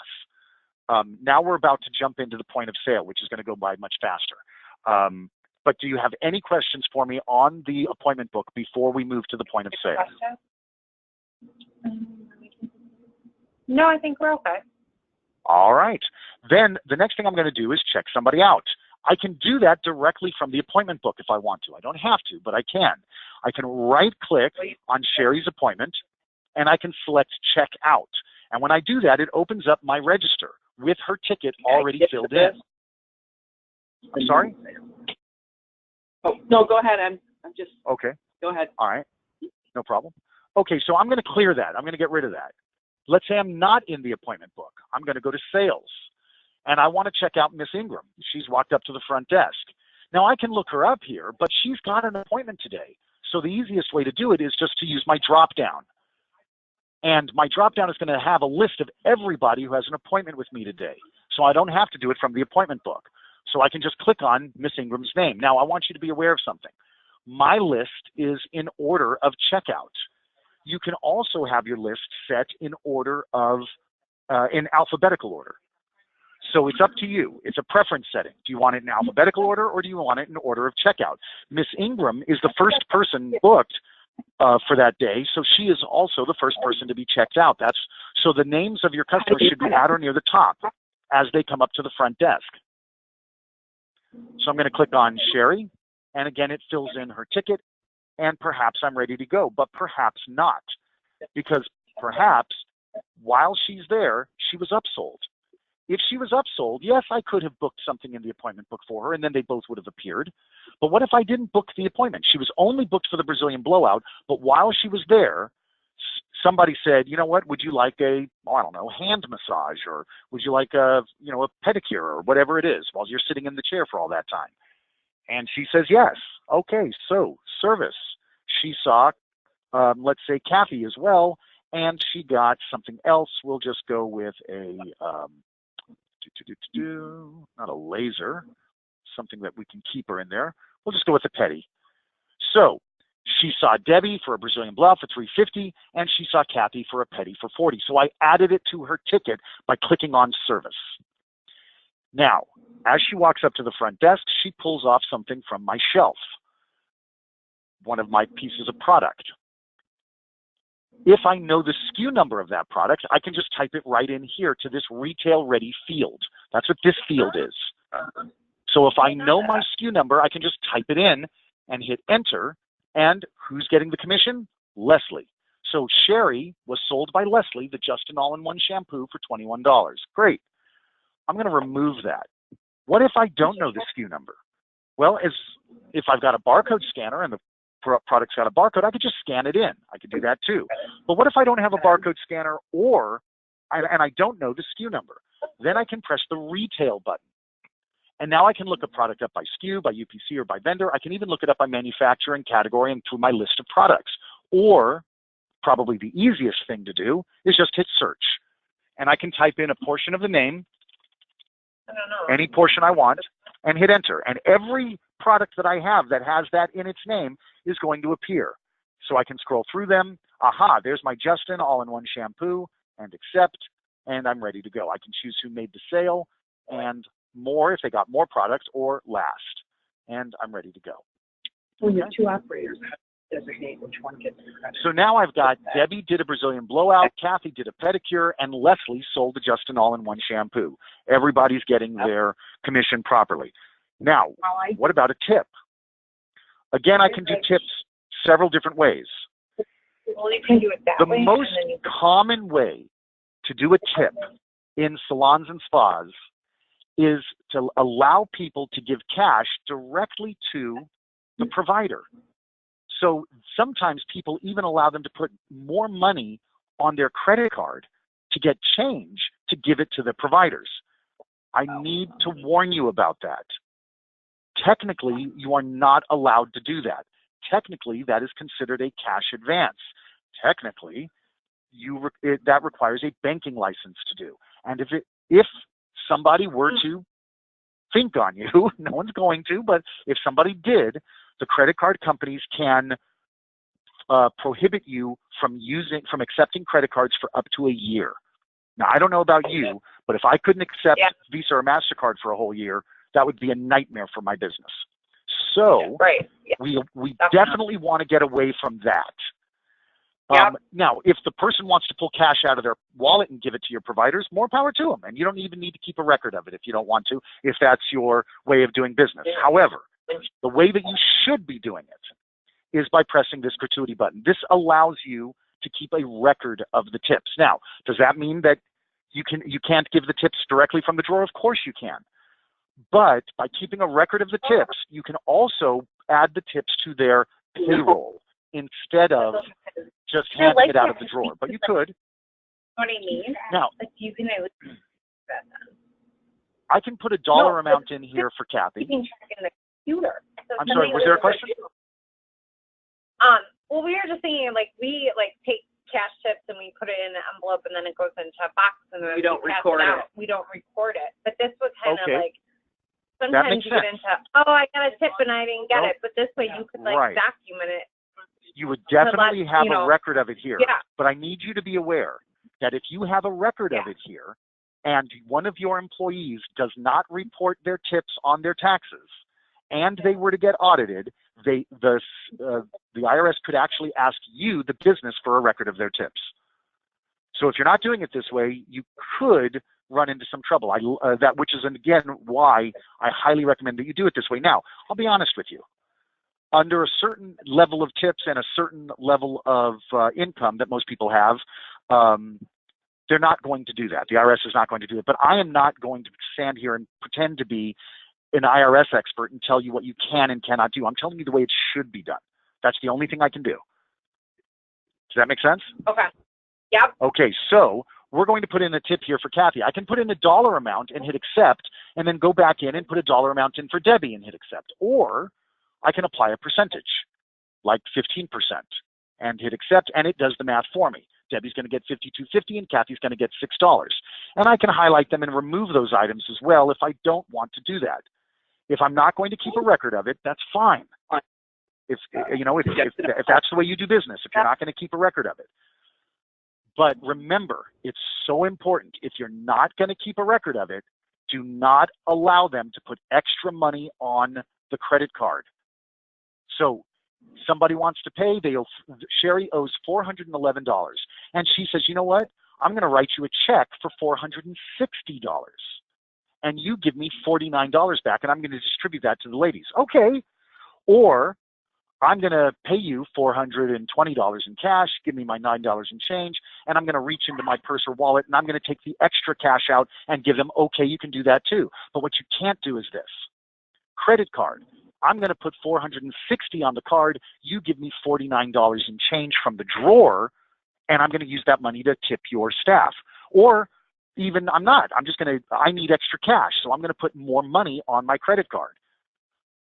Now we're about to jump into the point of sale, which is going to go by much faster. But do you have any questions for me on the appointment book before we move to the point of sale? No, I think we're okay. All right. Then the next thing I'm going to do is check somebody out. I can do that directly from the appointment book if I want to. I don't have to, but I can. I can right-click on Sherry's appointment, and I can select Check Out. And when I do that, it opens up my register with her ticket already filled in. I'm sorry? Oh, no, go ahead. I'm just... Okay. Go ahead. All right. No problem. Okay, so I'm going to clear that. I'm going to get rid of that. Let's say I'm not in the appointment book. I'm going to go to Sales. And I want to check out Miss Ingram. She's walked up to the front desk. Now, I can look her up here, but she's got an appointment today. So the easiest way to do it is just to use my drop-down. And my drop-down is going to have a list of everybody who has an appointment with me today. So I don't have to do it from the appointment book. So I can just click on Miss Ingram's name. Now, I want you to be aware of something. My list is in order of checkout. You can also have your list set in order of, in alphabetical order. So it's up to you. It's a preference setting. Do you want it in alphabetical order, or do you want it in order of checkout? Miss Ingram is the first person booked for that day, so she is also the first person to be checked out. So the names of your customers should be at or near the top as they come up to the front desk. So I'm going to click on Sherry, and again, it fills in her ticket, and perhaps I'm ready to go, but perhaps not, because perhaps while she's there, she was upsold. If she was upsold, yes, I could have booked something in the appointment book for her, and then they both would have appeared. But what if I didn't book the appointment? She was only booked for the Brazilian blowout, but while she was there, somebody said, you know what, would you like a, I don't know, hand massage, or would you like a, you know, a pedicure, or whatever it is, while you're sitting in the chair for all that time? And she says yes. Okay, so service. She saw, let's say, Kathy as well, and she got something else. We'll just go with a, not a laser, something that we can keep her in there. We'll just go with a pedi. So she saw Debbie for a Brazilian blowout for $350, and she saw Kathy for a pedi for $40. So I added it to her ticket by clicking on service. Now, as she walks up to the front desk, she pulls off something from my shelf. one of my pieces of product. If I know the SKU number of that product, I can just type it right in here to this retail ready field. That's what this field is. So if I know my SKU number, I can just type it in and hit enter. And who's getting the commission? Leslie. So Sherry was sold by Leslie the Justin All-in-One shampoo for $21. Great. I'm going to remove that. What if I don't know the SKU number? Well, if I've got a barcode scanner and the product's got a barcode, I could just scan it in. I could do that too. But what if I don't have a barcode scanner and I don't know the SKU number? Then I can press the retail button. And now I can look a product up by SKU, by UPC, or by vendor. I can even look it up by manufacturer and category and through my list of products. Or probably the easiest thing to do is just hit search. And I can type in a portion of the name, any portion I want, and hit enter. And every product that I have that has that in its name is going to appear. So I can scroll through them. Aha, there's my Justin All-in-One shampoo, and accept, and I'm ready to go. I can choose who made the sale and more if they got more products, or last, and I'm ready to go. When you have two operators, designate which one gets the credit. So now I've got Debbie did a Brazilian blowout, Kathy did a pedicure, and Leslie sold the Justin All-in-One shampoo. Everybody's getting their commission properly. Now, what about a tip? Again, I can do tips several different ways. Well, you can do it that way. The most common way to do a tip in salons and spas is to allow people to give cash directly to the provider. So sometimes people even allow them to put more money on their credit card to get change to give it to the providers. I need to warn you about that. Technically, you are not allowed to do that. Technically, that is considered a cash advance. Technically, that requires a banking license to do. And if somebody were to think on you, no one's going to, but if somebody did, the credit card companies can prohibit you from accepting credit cards for up to a year. Now, I don't know about you, but if I couldn't accept Visa or MasterCard for a whole year, that would be a nightmare for my business. So we definitely want to get away from that. Now, if the person wants to pull cash out of their wallet and give it to your providers, more power to them. And you don't even need to keep a record of it if you don't want to, if that's your way of doing business. However, the way that you should be doing it is by pressing this gratuity button. This allows you to keep a record of the tips. Now, does that mean that you can't give the tips directly from the drawer? Of course you can. But by keeping a record of the tips, you can also add the tips to their payroll instead of just handing it out of the drawer. But you could. What do you mean? Now, like you can I can put a dollar amount in here for Kathy. You can check in the computer. So I'm sorry, was there a question? Well, we were just thinking, like, we take cash tips and we put it in an envelope and then it goes into a box and then we don't record it. We don't record it. But this was kind of like, That sometimes makes you sense. get into, oh, I got a tip and I didn't get it. But this way you could document it. You would definitely have a record of it here. Yeah. But I need you to be aware that if you have a record of it here and one of your employees does not report their tips on their taxes and they were to get audited, the IRS could actually ask you, the business, for a record of their tips. So if you're not doing it this way, you could run into some trouble. Which is, again, why I highly recommend that you do it this way. Now, I'll be honest with you. Under a certain level of tips and a certain level of income that most people have, they're not going to do that. The IRS is not going to do it. But I am not going to stand here and pretend to be an IRS expert and tell you what you can and cannot do. I'm telling you the way it should be done. That's the only thing I can do. Does that make sense? Okay. Yep. Okay, so we're going to put in a tip here for Kathy. I can put in a dollar amount and hit accept, and then go back in and put a dollar amount in for Debbie and hit accept. Or I can apply a percentage, like 15%, and hit accept, and it does the math for me. Debbie's going to get $52.50 and Kathy's going to get $6. And I can highlight them and remove those items as well if I don't want to do that. If I'm not going to keep a record of it, that's fine. If that's the way you do business, if you're not going to keep a record of it. But remember, it's so important. If you're not going to keep a record of it, do not allow them to put extra money on the credit card. So somebody wants to pay. Sherry owes $411. And she says, you know what? I'm going to write you a check for $460. And you give me $49 back, and I'm going to distribute that to the ladies. Okay. Or I'm going to pay you $420 in cash, give me my $9 in change, and I'm going to reach into my purse or wallet, and I'm going to take the extra cash out and give them, okay, you can do that too. But what you can't do is this. Credit card. I'm going to put $460 on the card. You give me $49 in change from the drawer, and I'm going to use that money to tip your staff. Or even I'm not. I need extra cash, so I'm going to put more money on my credit card.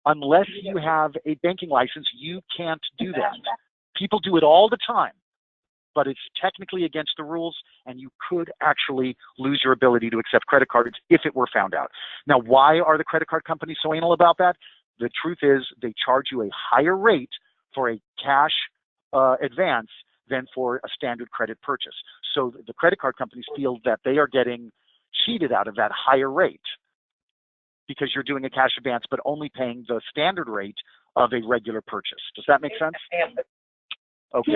Unless you have a banking license, you can't do that. People do it all the time, but it's technically against the rules, and you could actually lose your ability to accept credit cards if it were found out. Now, why are the credit card companies so anal about that? The truth is they charge you a higher rate for a cash advance than for a standard credit purchase. So the credit card companies feel that they are getting cheated out of that higher rate, because you're doing a cash advance but only paying the standard rate of a regular purchase. Does that make sense? Okay.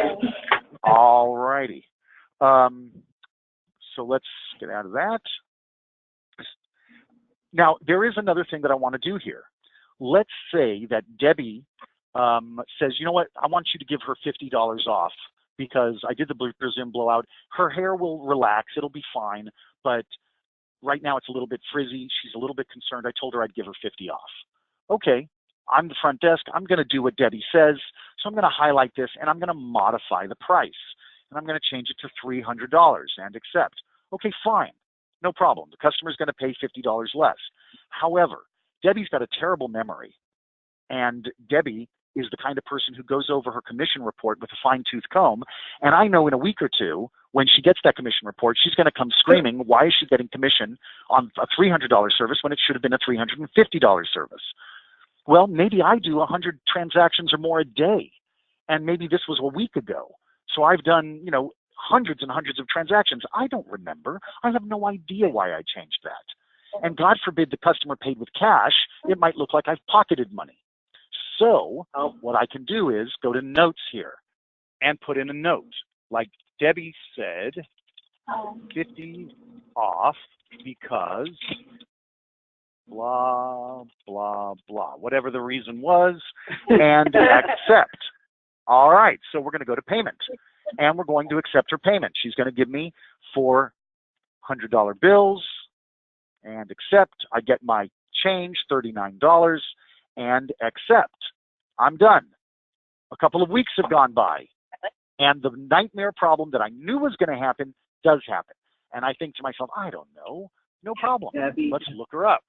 All righty. So let's get out of that. Now, there is another thing that I want to do here. Let's say that Debbie says, you know what, I want you to give her $50 off because I did the Brazilian blowout. Her hair will relax. It'll be fine. But right now it's a little bit frizzy. She's a little bit concerned. I told her I'd give her $50 off. Okay, I'm the front desk. I'm going to do what Debbie says. So I'm going to highlight this and I'm going to modify the price. And I'm going to change it to $300 and accept. Okay, fine. No problem. The customer's going to pay $50 less. However, Debbie's got a terrible memory. And Debbie is the kind of person who goes over her commission report with a fine-tooth comb. And I know in a week or two, when she gets that commission report, she's going to come screaming, why is she getting commission on a $300 service when it should have been a $350 service? Well, maybe I do 100 transactions or more a day. And maybe this was a week ago. So I've done, hundreds and hundreds of transactions. I don't remember. I have no idea why I changed that. And God forbid the customer paid with cash, it might look like I've pocketed money. So what I can do is go to notes here and put in a note. Like Debbie said, 50 off because blah, blah, blah, whatever the reason was, and accept. All right, so we're going to go to payment, and we're going to accept her payment. She's going to give me $400 bills and accept. I get my change, $39, and accept. I'm done. A couple of weeks have gone by, and the nightmare problem that I knew was going to happen does happen. And I think to myself, I don't know. No problem. Let's look her up.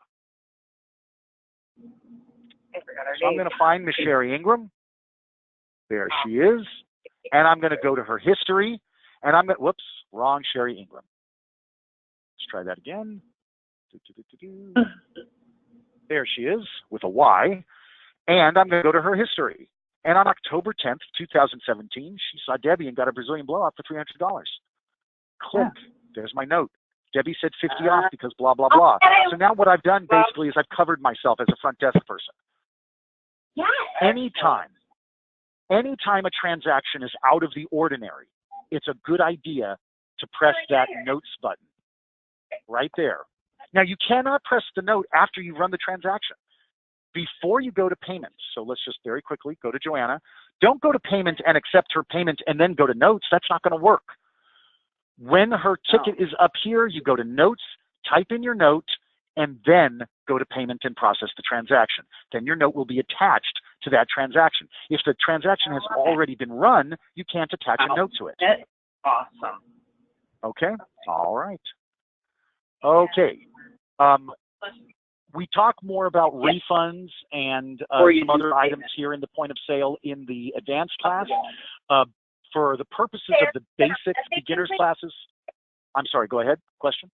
So I'm going to find Miss Sherry Ingram. There she is. And I'm going to go to her history. And I'm going to, whoops, wrong Sherry Ingram. Let's try that again. There she is with a Y. And I'm going to go to her history. And on October 10th, 2017, she saw Debbie and got a Brazilian blowout for $300. Click. There's my note. Debbie said 50 off because blah, blah, blah. So now what I've done basically is I've covered myself as a front desk person. Anytime a transaction is out of the ordinary, it's a good idea to press that notes button right there. Now, you cannot press the note after you run the transaction. Before you go to payment, so let's just very quickly go to Joanna. Don't go to payment and accept her payment and then go to notes. That's not going to work. When her ticket is up here, you go to notes, type in your note, and then go to payment and process the transaction. Then your note will be attached to that transaction. If the transaction has already been run, you can't attach a note to it. Awesome. Okay? All right. Okay. We talk more about refunds and some other items here in the point of sale in the advanced class. For the purposes of the basic beginners classes, I'm sorry, go ahead. Question?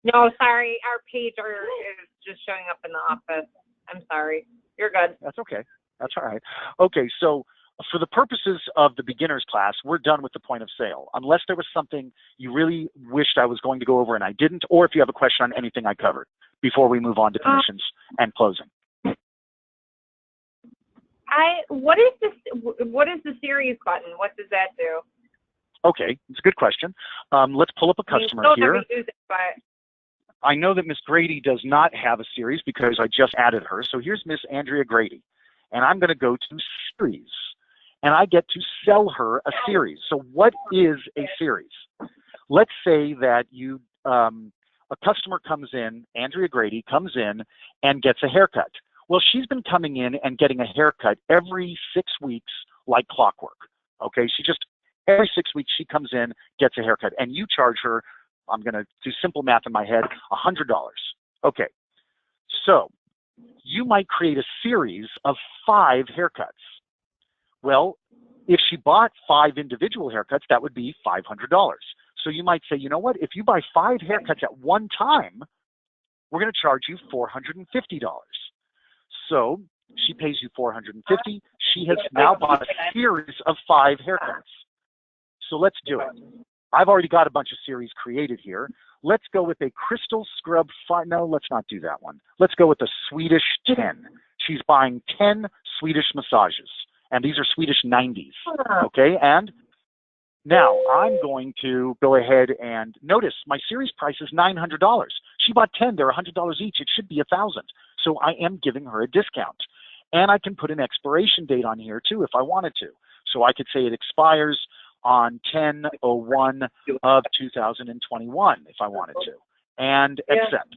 No, sorry. Our pager is just showing up in the office. I'm sorry. You're good. That's okay. That's all right. Okay, so for the purposes of the beginners class, we're done with the point of sale. Unless there was something you really wished I was going to go over and I didn't, or if you have a question on anything I covered before we move on to commissions and closing. What is this? What is the series button? What does that do? Okay, it's a good question. Let's pull up a customer here. Use it, but I know that Miss Grady does not have a series because I just added her. So here's Miss Andrea Grady, and I'm going to go to series, and I get to sell her a series. So what is a series? Let's say that you, a customer comes in, Andrea Grady comes in and gets a haircut. Well, she's been coming in and getting a haircut every 6 weeks like clockwork. Okay, every 6 weeks she comes in, gets a haircut, and you charge her, I'm going to do simple math in my head, $100. Okay, so you might create a series of 5 haircuts. Well, if she bought 5 individual haircuts, that would be $500. So you might say, you know what, if you buy 5 haircuts at one time, we're going to charge you $450. So she pays you $450. She has now bought a series of 5 haircuts. So let's do it. I've already got a bunch of series created here. Let's go with a crystal scrub. No, let's not do that one. Let's go with a Swedish 10. She's buying 10 Swedish massages, and these are Swedish 90s. Okay, and now I'm going to go ahead and notice my series price is $900. She bought 10. They're $100 each. It should be $1,000. So I am giving her a discount. And I can put an expiration date on here too if I wanted to. So I could say it expires on 10/01 of 2021 if I wanted to, and accept.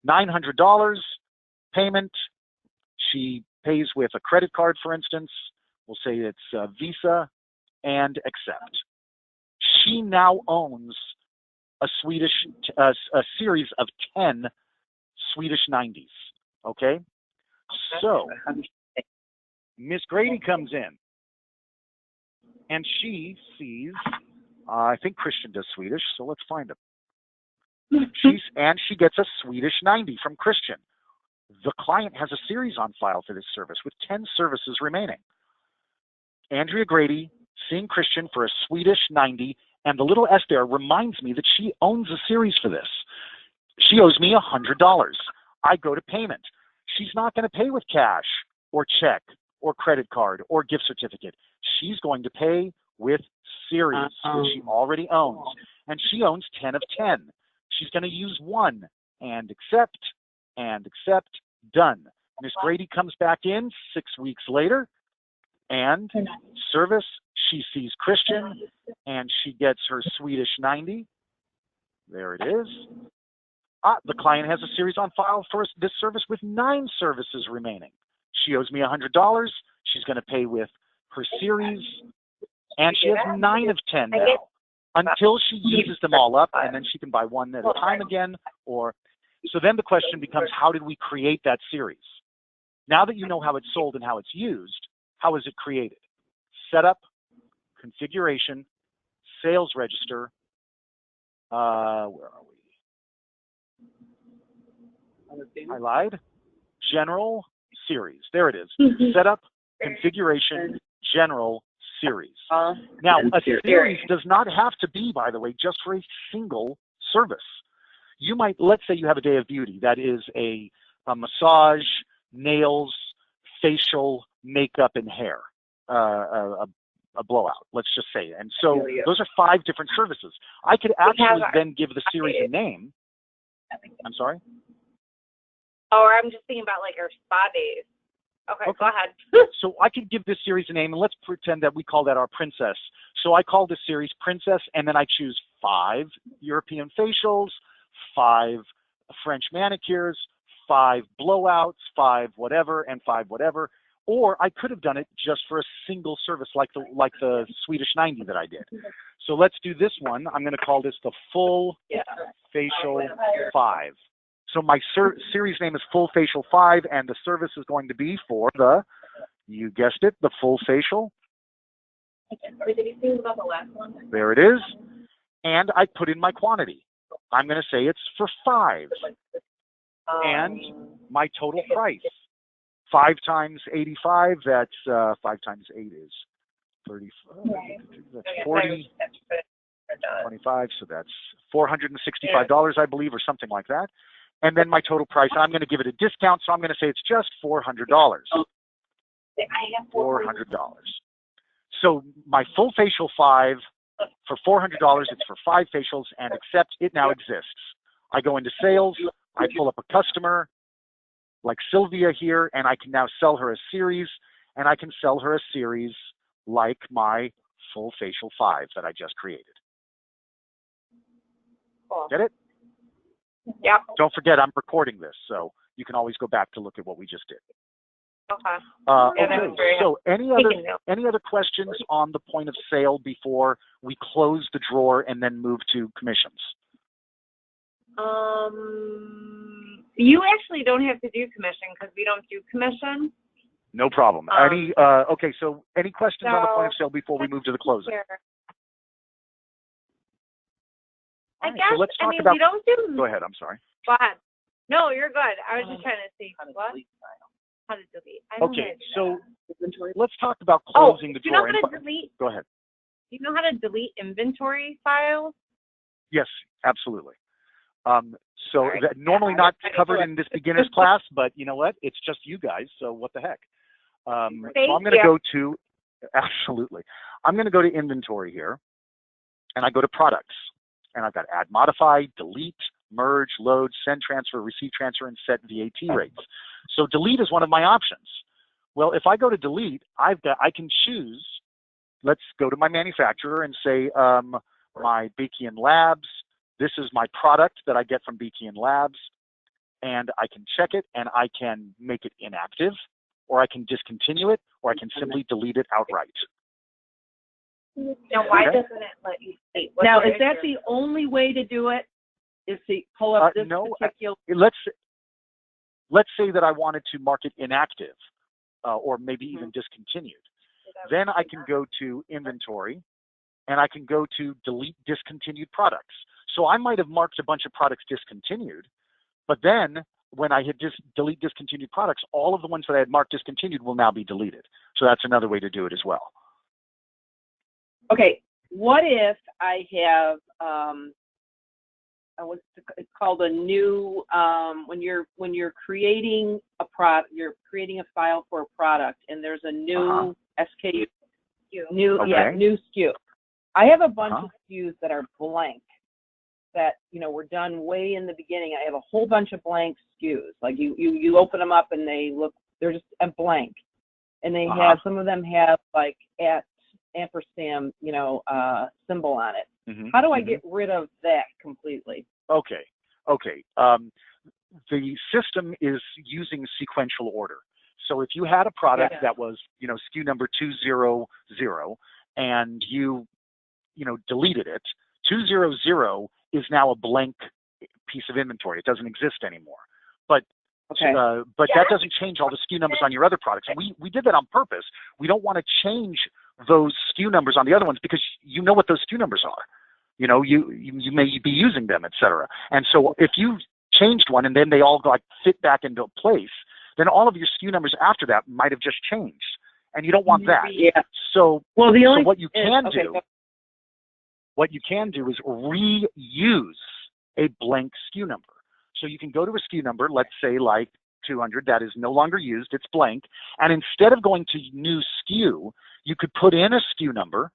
$900 payment. She pays with a credit card, for instance. We'll say it's Visa, and accept. She now owns a series of 10 Swedish 90s. Okay, so Miss Grady comes in, and she sees, I think Christian does Swedish, so let's find him. She gets a Swedish 90 from Christian. The client has a series on file for this service with 10 services remaining. Andrea Grady seeing Christian for a Swedish 90, and the little S there reminds me that she owns a series for this. She owes me $100. I go to payment. She's not going to pay with cash or check or credit card or gift certificate. She's going to pay with series, which she already owns. And she owns 10 of 10. She's going to use 1 and accept, done. Miss Grady comes back in 6 weeks later, and service, she sees Christian, and she gets her Swedish 90. There it is. The client has a series on file for this service with 9 services remaining. She owes me $100. She's going to pay with her series, and she has 9 of 10 now until she uses them all up, and then she can buy one at a time again. So then the question becomes, how did we create that series? Now that you know how it's sold and how it's used, how is it created? Setup, configuration, sales register. Where are we? I lied. General series. There it is. Setup, configuration, general series. Now, a series does not have to be, by the way, just for a single service. You might, let's say you have a day of beauty. That is a massage, nails, facial, makeup, and hair. A blowout, let's just say. And so those are 5 different services. I could actually then give the series a name. I'm sorry? Or I'm just thinking about like our spa days. Okay, go ahead. So I could give this series a name, and let's pretend that we call that our princess. So I call this series Princess, and then I choose 5 European facials, 5 French manicures, 5 blowouts, 5 whatever, and 5 whatever. Or I could have done it just for a single service like the Swedish 90 that I did. So let's do this one. I'm going to call this the Full Facial 5. So my series name is Full Facial 5, and the service is going to be for the, you guessed it, the Full Facial. There it is. And I put in my quantity. I'm going to say it's for 5. And my total price. 5 times 85, that's 5 times 8 is 35. That's 40. 25, so that's $465, I believe, or something like that. And then my total price, I'm going to give it a discount, so I'm going to say it's just $400. $400. So my full facial 5 for $400, it's for 5 facials, and except it now exists. I go into sales, I pull up a customer like Sylvia here, and I can now sell her a series, and I can sell her a series like my full facial 5 that I just created. Cool. Get it? Yep. Don't forget, I'm recording this, so you can always go back to look at what we just did. Okay. Okay. So any other questions on the point of sale before we close the drawer and then move to commissions? You actually don't have to do commission because we don't do commission. No problem. Okay, so any questions on the point of sale before we move to the closing? I right, guess, so let's talk about, we don't do... Go ahead, I'm sorry. Go ahead. No, you're good. I was just trying to see what? How to delete. Okay, so let's talk about closing the drawer. Do you know how to delete? Go ahead. Do you know how to delete inventory files? Yes, absolutely. Normally not covered in this beginner's class, but you know what? It's just you guys, so what the heck? So I'm going to go to, absolutely. I'm going to go to inventory here, and I go to products. And I've got add, modify, delete, merge, load, send transfer, receive transfer, and set VAT rates. So delete is one of my options. Well, if I go to delete, I can choose, let's go to my manufacturer and say my Beakian Labs, this is my product that I get from Beakian Labs, and I can check it and I can make it inactive, or I can discontinue it, or I can simply delete it outright. Now, why doesn't it let you see? Now, is that the only way to do it? Is to pull up this particular? Let's say that I wanted to mark it inactive, or maybe even discontinued. Then I can go to inventory, and I can go to delete discontinued products. So I might have marked a bunch of products discontinued, but then when I hit delete discontinued products, all of the ones that I had marked discontinued will now be deleted. So that's another way to do it as well. Okay, what if I have it's called a new when you're creating a product, you're creating a file for a product, and there's a new SKU, new SKU. I have a bunch of SKUs that are blank that were done way in the beginning. I have a whole bunch of blank SKUs. Like you open them up and they're just a blank, and they have some of them have like at ampersand, symbol on it. How do I get rid of that completely? Okay. The system is using sequential order. So if you had a product that was, SKU number 200, and you deleted it, 200 is now a blank piece of inventory. It doesn't exist anymore. But that doesn't change all the SKU numbers on your other products. And we did that on purpose. We don't want to change those SKU numbers on the other ones because you know what those SKU numbers are. You may be using them, et cetera. And so if you changed one and then they all fit back into place, then all of your SKU numbers after that might have just changed. And you don't want that. Yeah. So what you can do is reuse a blank SKU number. So you can go to a SKU number, let's say like 200, that is no longer used, it's blank. And instead of going to new SKU, you could put in a SKU number,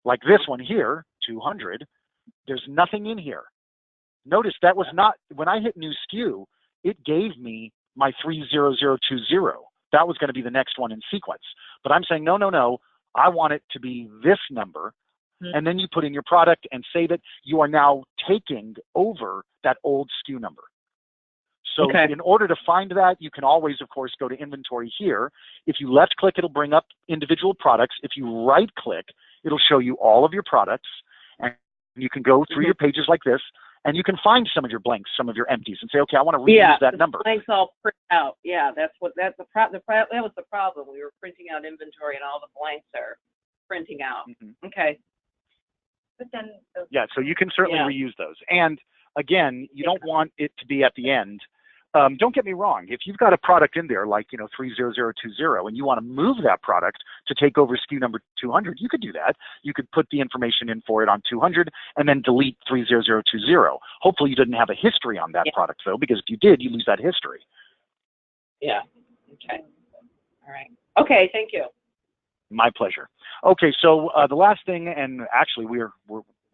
like this one here, 200. There's nothing in here. Notice that was not, when I hit new SKU, it gave me my 30020. That was going to be the next one in sequence. But I'm saying, no, I want it to be this number. And then you put in your product and say that you are now taking over that old SKU number. So in order to find that, you can always, of course, go to inventory here. If you left click, it'll bring up individual products. If you right click, it'll show you all of your products. And you can go through your pages like this, and you can find some of your blanks, some of your empties, and say, okay, I want to reuse that number. Blanks all print out. Yeah, that was the problem. We were printing out inventory, and all the blanks are printing out. Okay. But then so you can certainly reuse those. And again, you don't want it to be at the end. Don't get me wrong. If you've got a product in there like 30020 and you want to move that product to take over SKU number 200, you could do that. You could put the information in for it on 200 and then delete 30020. Hopefully you didn't have a history on that product though, because if you did, you lose that history. Yeah. Okay. All right. Okay, thank you. My pleasure. Okay, so the last thing, and actually we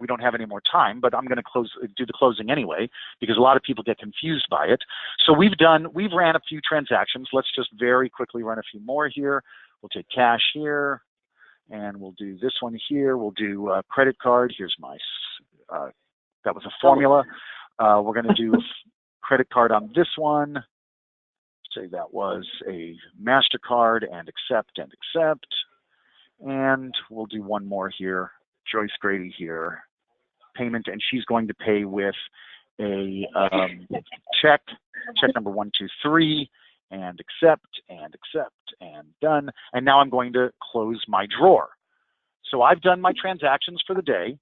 don't have any more time, but I'm going to do the closing anyway, because a lot of people get confused by it. So we've ran a few transactions. Let's just very quickly run a few more here. We'll take cash here, and we'll do this one here. We'll do credit card. Here's my, that was a formula. We're going to do credit card on this one. Say that was a MasterCard, and accept and accept. And we'll do one more here. Joyce Grady here. Payment, and she's going to pay with a check number 123, and accept and accept and done. And now I'm going to close my drawer. So I've done my transactions for the day,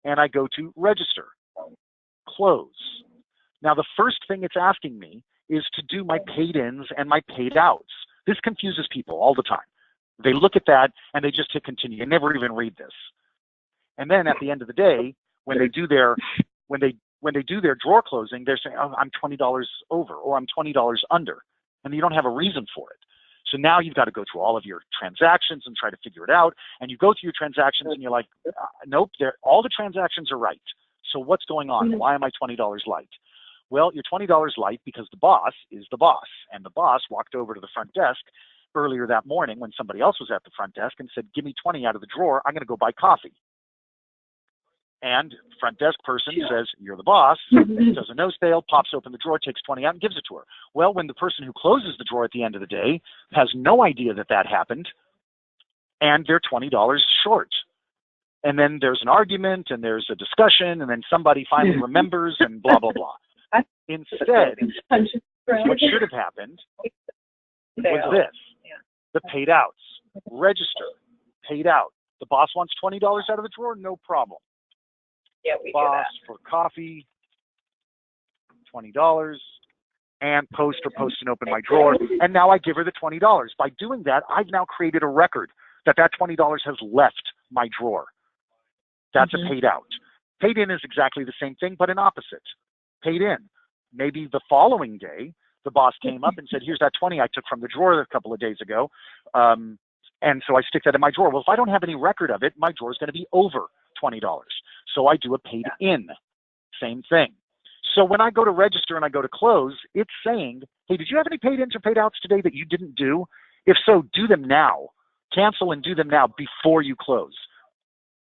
and I go to register, close. Now the first thing it's asking me is to do my paid ins and my paid outs. This confuses people all the time. They look at that and they just hit continue and never even read this. And then at the end of the day, when they do their drawer closing, they're saying, oh, I'm $20 over, or I'm $20 under, and you don't have a reason for it. So now you've got to go through all of your transactions and try to figure it out. And you go through your transactions and you're like, nope, all the transactions are right. So what's going on? Why am I $20 light? Well, you're $20 light because the boss is the boss, and the boss walked over to the front desk earlier that morning when somebody else was at the front desk and said, give me 20 out of the drawer, I'm going to go buy coffee. And front desk person says, you're the boss, does a no sale, pops open the drawer, takes 20 out and gives it to her. Well, when the person who closes the drawer at the end of the day has no idea that that happened, and they're $20 short. And then there's an argument, and there's a discussion, and then somebody finally remembers, and blah, blah, blah. Instead, what should have happened was this. The paid outs. Register. Paid out. The boss wants $20 out of the drawer? No problem. Yeah, we boss do that. For coffee, $20, and post and open my drawer. And now I give her the $20. By doing that, I've now created a record that $20 has left my drawer. That's a paid out. Paid in is exactly the same thing, but an opposite. Paid in. Maybe the following day, the boss came up and said, here's that 20 I took from the drawer a couple of days ago. And so I stick that in my drawer. Well, if I don't have any record of it, my drawer is going to be over $20. So I do a paid in. Same thing. So when I go to register and I go to close, it's saying, hey, did you have any paid ins or paid outs today that you didn't do? If so, do them now. Cancel and do them now before you close.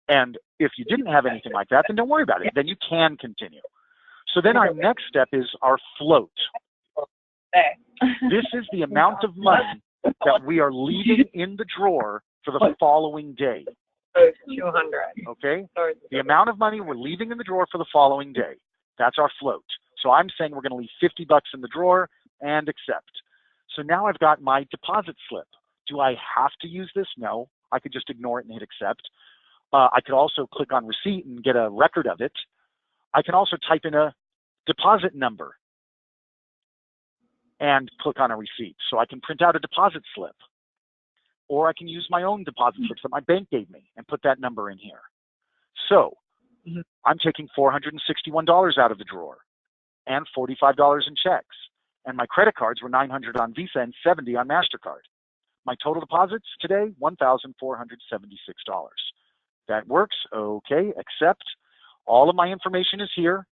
And if you didn't have anything like that, then don't worry about it. Then you can continue. So then our next step is our float. This is the amount of money that we are leaving in the drawer for the following day. 200. Okay? The amount of money we're leaving in the drawer for the following day. That's our float. So I'm saying we're going to leave $50 in the drawer and accept. So now I've got my deposit slip. Do I have to use this? No. I could just ignore it and hit accept. I could also click on receipt and get a record of it. I can also type in a deposit number and click on a receipt. So I can print out a deposit slip, or I can use my own deposit slips that my bank gave me and put that number in here. So I'm taking $461 out of the drawer and $45 in checks. And my credit cards were $900 on Visa and $70 on MasterCard. My total deposits today, $1,476. That works. Okay, accept. All of my information is here.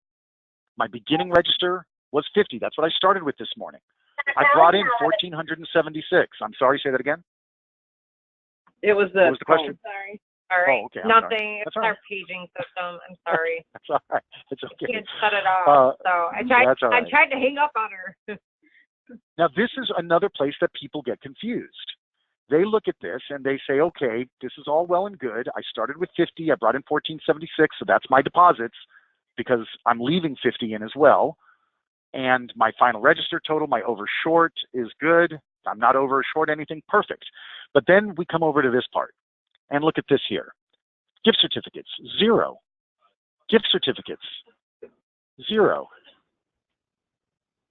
My beginning register was 50. That's what I started with this morning. I brought in 1,476. I'm sorry, say that again. It was the, what was the question? Sorry. All right. Oh, okay. Nothing. It's our our paging system. I'm sorry. That's all right. It's okay. I can't shut it off. So I tried to hang up on her. Now, this is another place that people get confused. They look at this and they say, okay, this is all well and good. I started with 50. I brought in 1,476. So that's my deposits because I'm leaving 50 in as well. And my final register total, my over short is good. I'm not over or short anything. Perfect. But then we come over to this part and look at this here. Gift certificates, 0. Gift certificates, 0.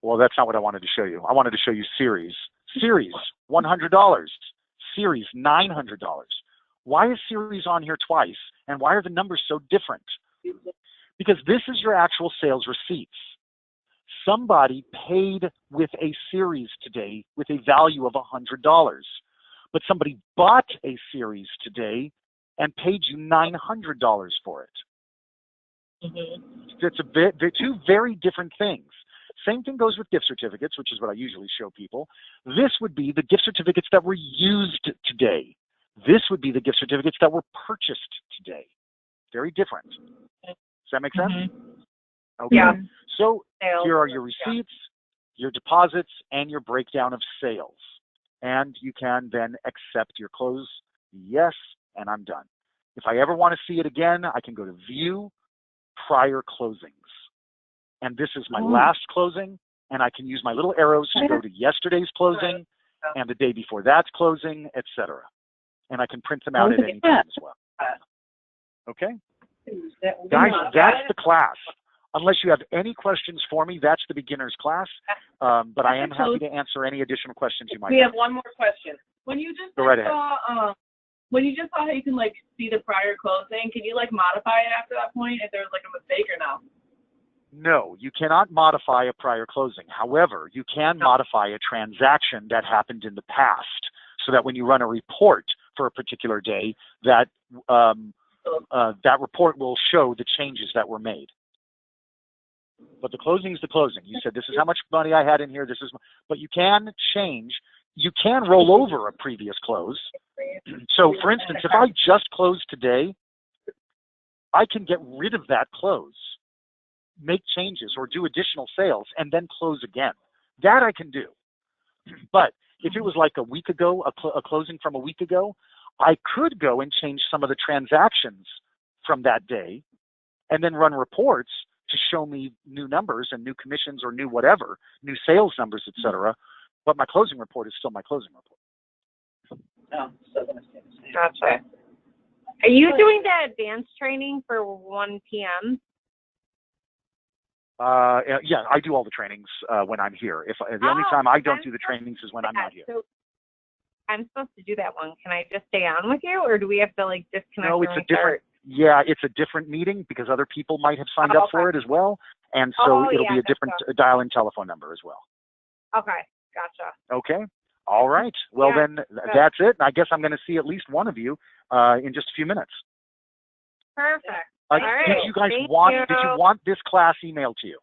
Well, that's not what I wanted to show you. I wanted to show you series. Series, $100. Series, $900. Why is series on here twice? And why are the numbers so different? Because this is your actual sales receipts. somebody paid with a series today with a value of $100, but somebody bought a series today and paid you $900 for it. They're two very different things. Same thing goes with gift certificates, which is what I usually show people. This would be the gift certificates that were used today. This would be the gift certificates that were purchased today. Very different. Does that make sense? Okay. Yeah. So here are your receipts, your deposits, and your breakdown of sales. And you can then accept your close. Yes, and I'm done. If I ever want to see it again, I can go to View, Prior Closings. And this is my last closing, and I can use my little arrows to go to yesterday's closing and the day before that's closing, etc. And I can print them out at any time as well. Okay? Guys, that's the class. Unless you have any questions for me, that's the beginner's class. But I am happy to answer any additional questions you might have. We have one more question. When you just saw how you can like see the prior closing, can you like modify it after that point if there's like a mistake or no? No, you cannot modify a prior closing. However, you can modify a transaction that happened in the past so that when you run a report for a particular day, that that report will show the changes that were made. But the closing is the closing. You said, this is how much money I had in here. But you can change. You can roll over a previous close. So, for instance, if I just closed today, I can get rid of that close, make changes, or do additional sales, and then close again. That I can do. But if it was like a week ago, a closing from a week ago, I could go and change some of the transactions from that day and then run reports to show me new numbers and new commissions or new whatever, new sales numbers, etc. But my closing report is still my closing report. No, still gonna stay the same. Gotcha. Are you doing the advanced training for 1 p.m.? Yeah, I do all the trainings when I'm here. The only time I don't do the trainings is when I'm not here. So I'm supposed to do that one. Can I just stay on with you, or do we have to like disconnect? No, it's a different. Yeah, it's a different meeting because other people might have signed up for it as well, and so it'll be a different dial-in telephone number as well. Okay, gotcha. Okay, all right. Well, then that's it. I guess I'm going to see at least one of you in just a few minutes. Perfect. All right. Did you guys Did you want this class emailed to you?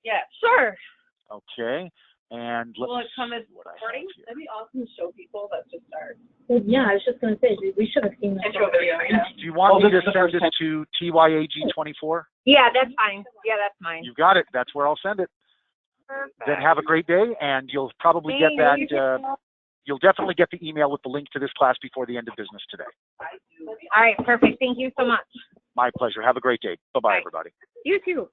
Yeah. Sure. Okay. And let's. Will it come as recording? That'd be awesome to show people that just start. Well, yeah, I was just going to say, we should have seen that. Intro video, yeah. Do you want me to send this to TYAG24? Yeah, that's fine. Yeah, that's mine. You got it. That's where I'll send it. Perfect. Then have a great day, and you'll probably get that. You'll definitely get the email with the link to this class before the end of business today. All right, perfect. Thank you so much. My pleasure. Have a great day. Bye-bye, everybody. You too.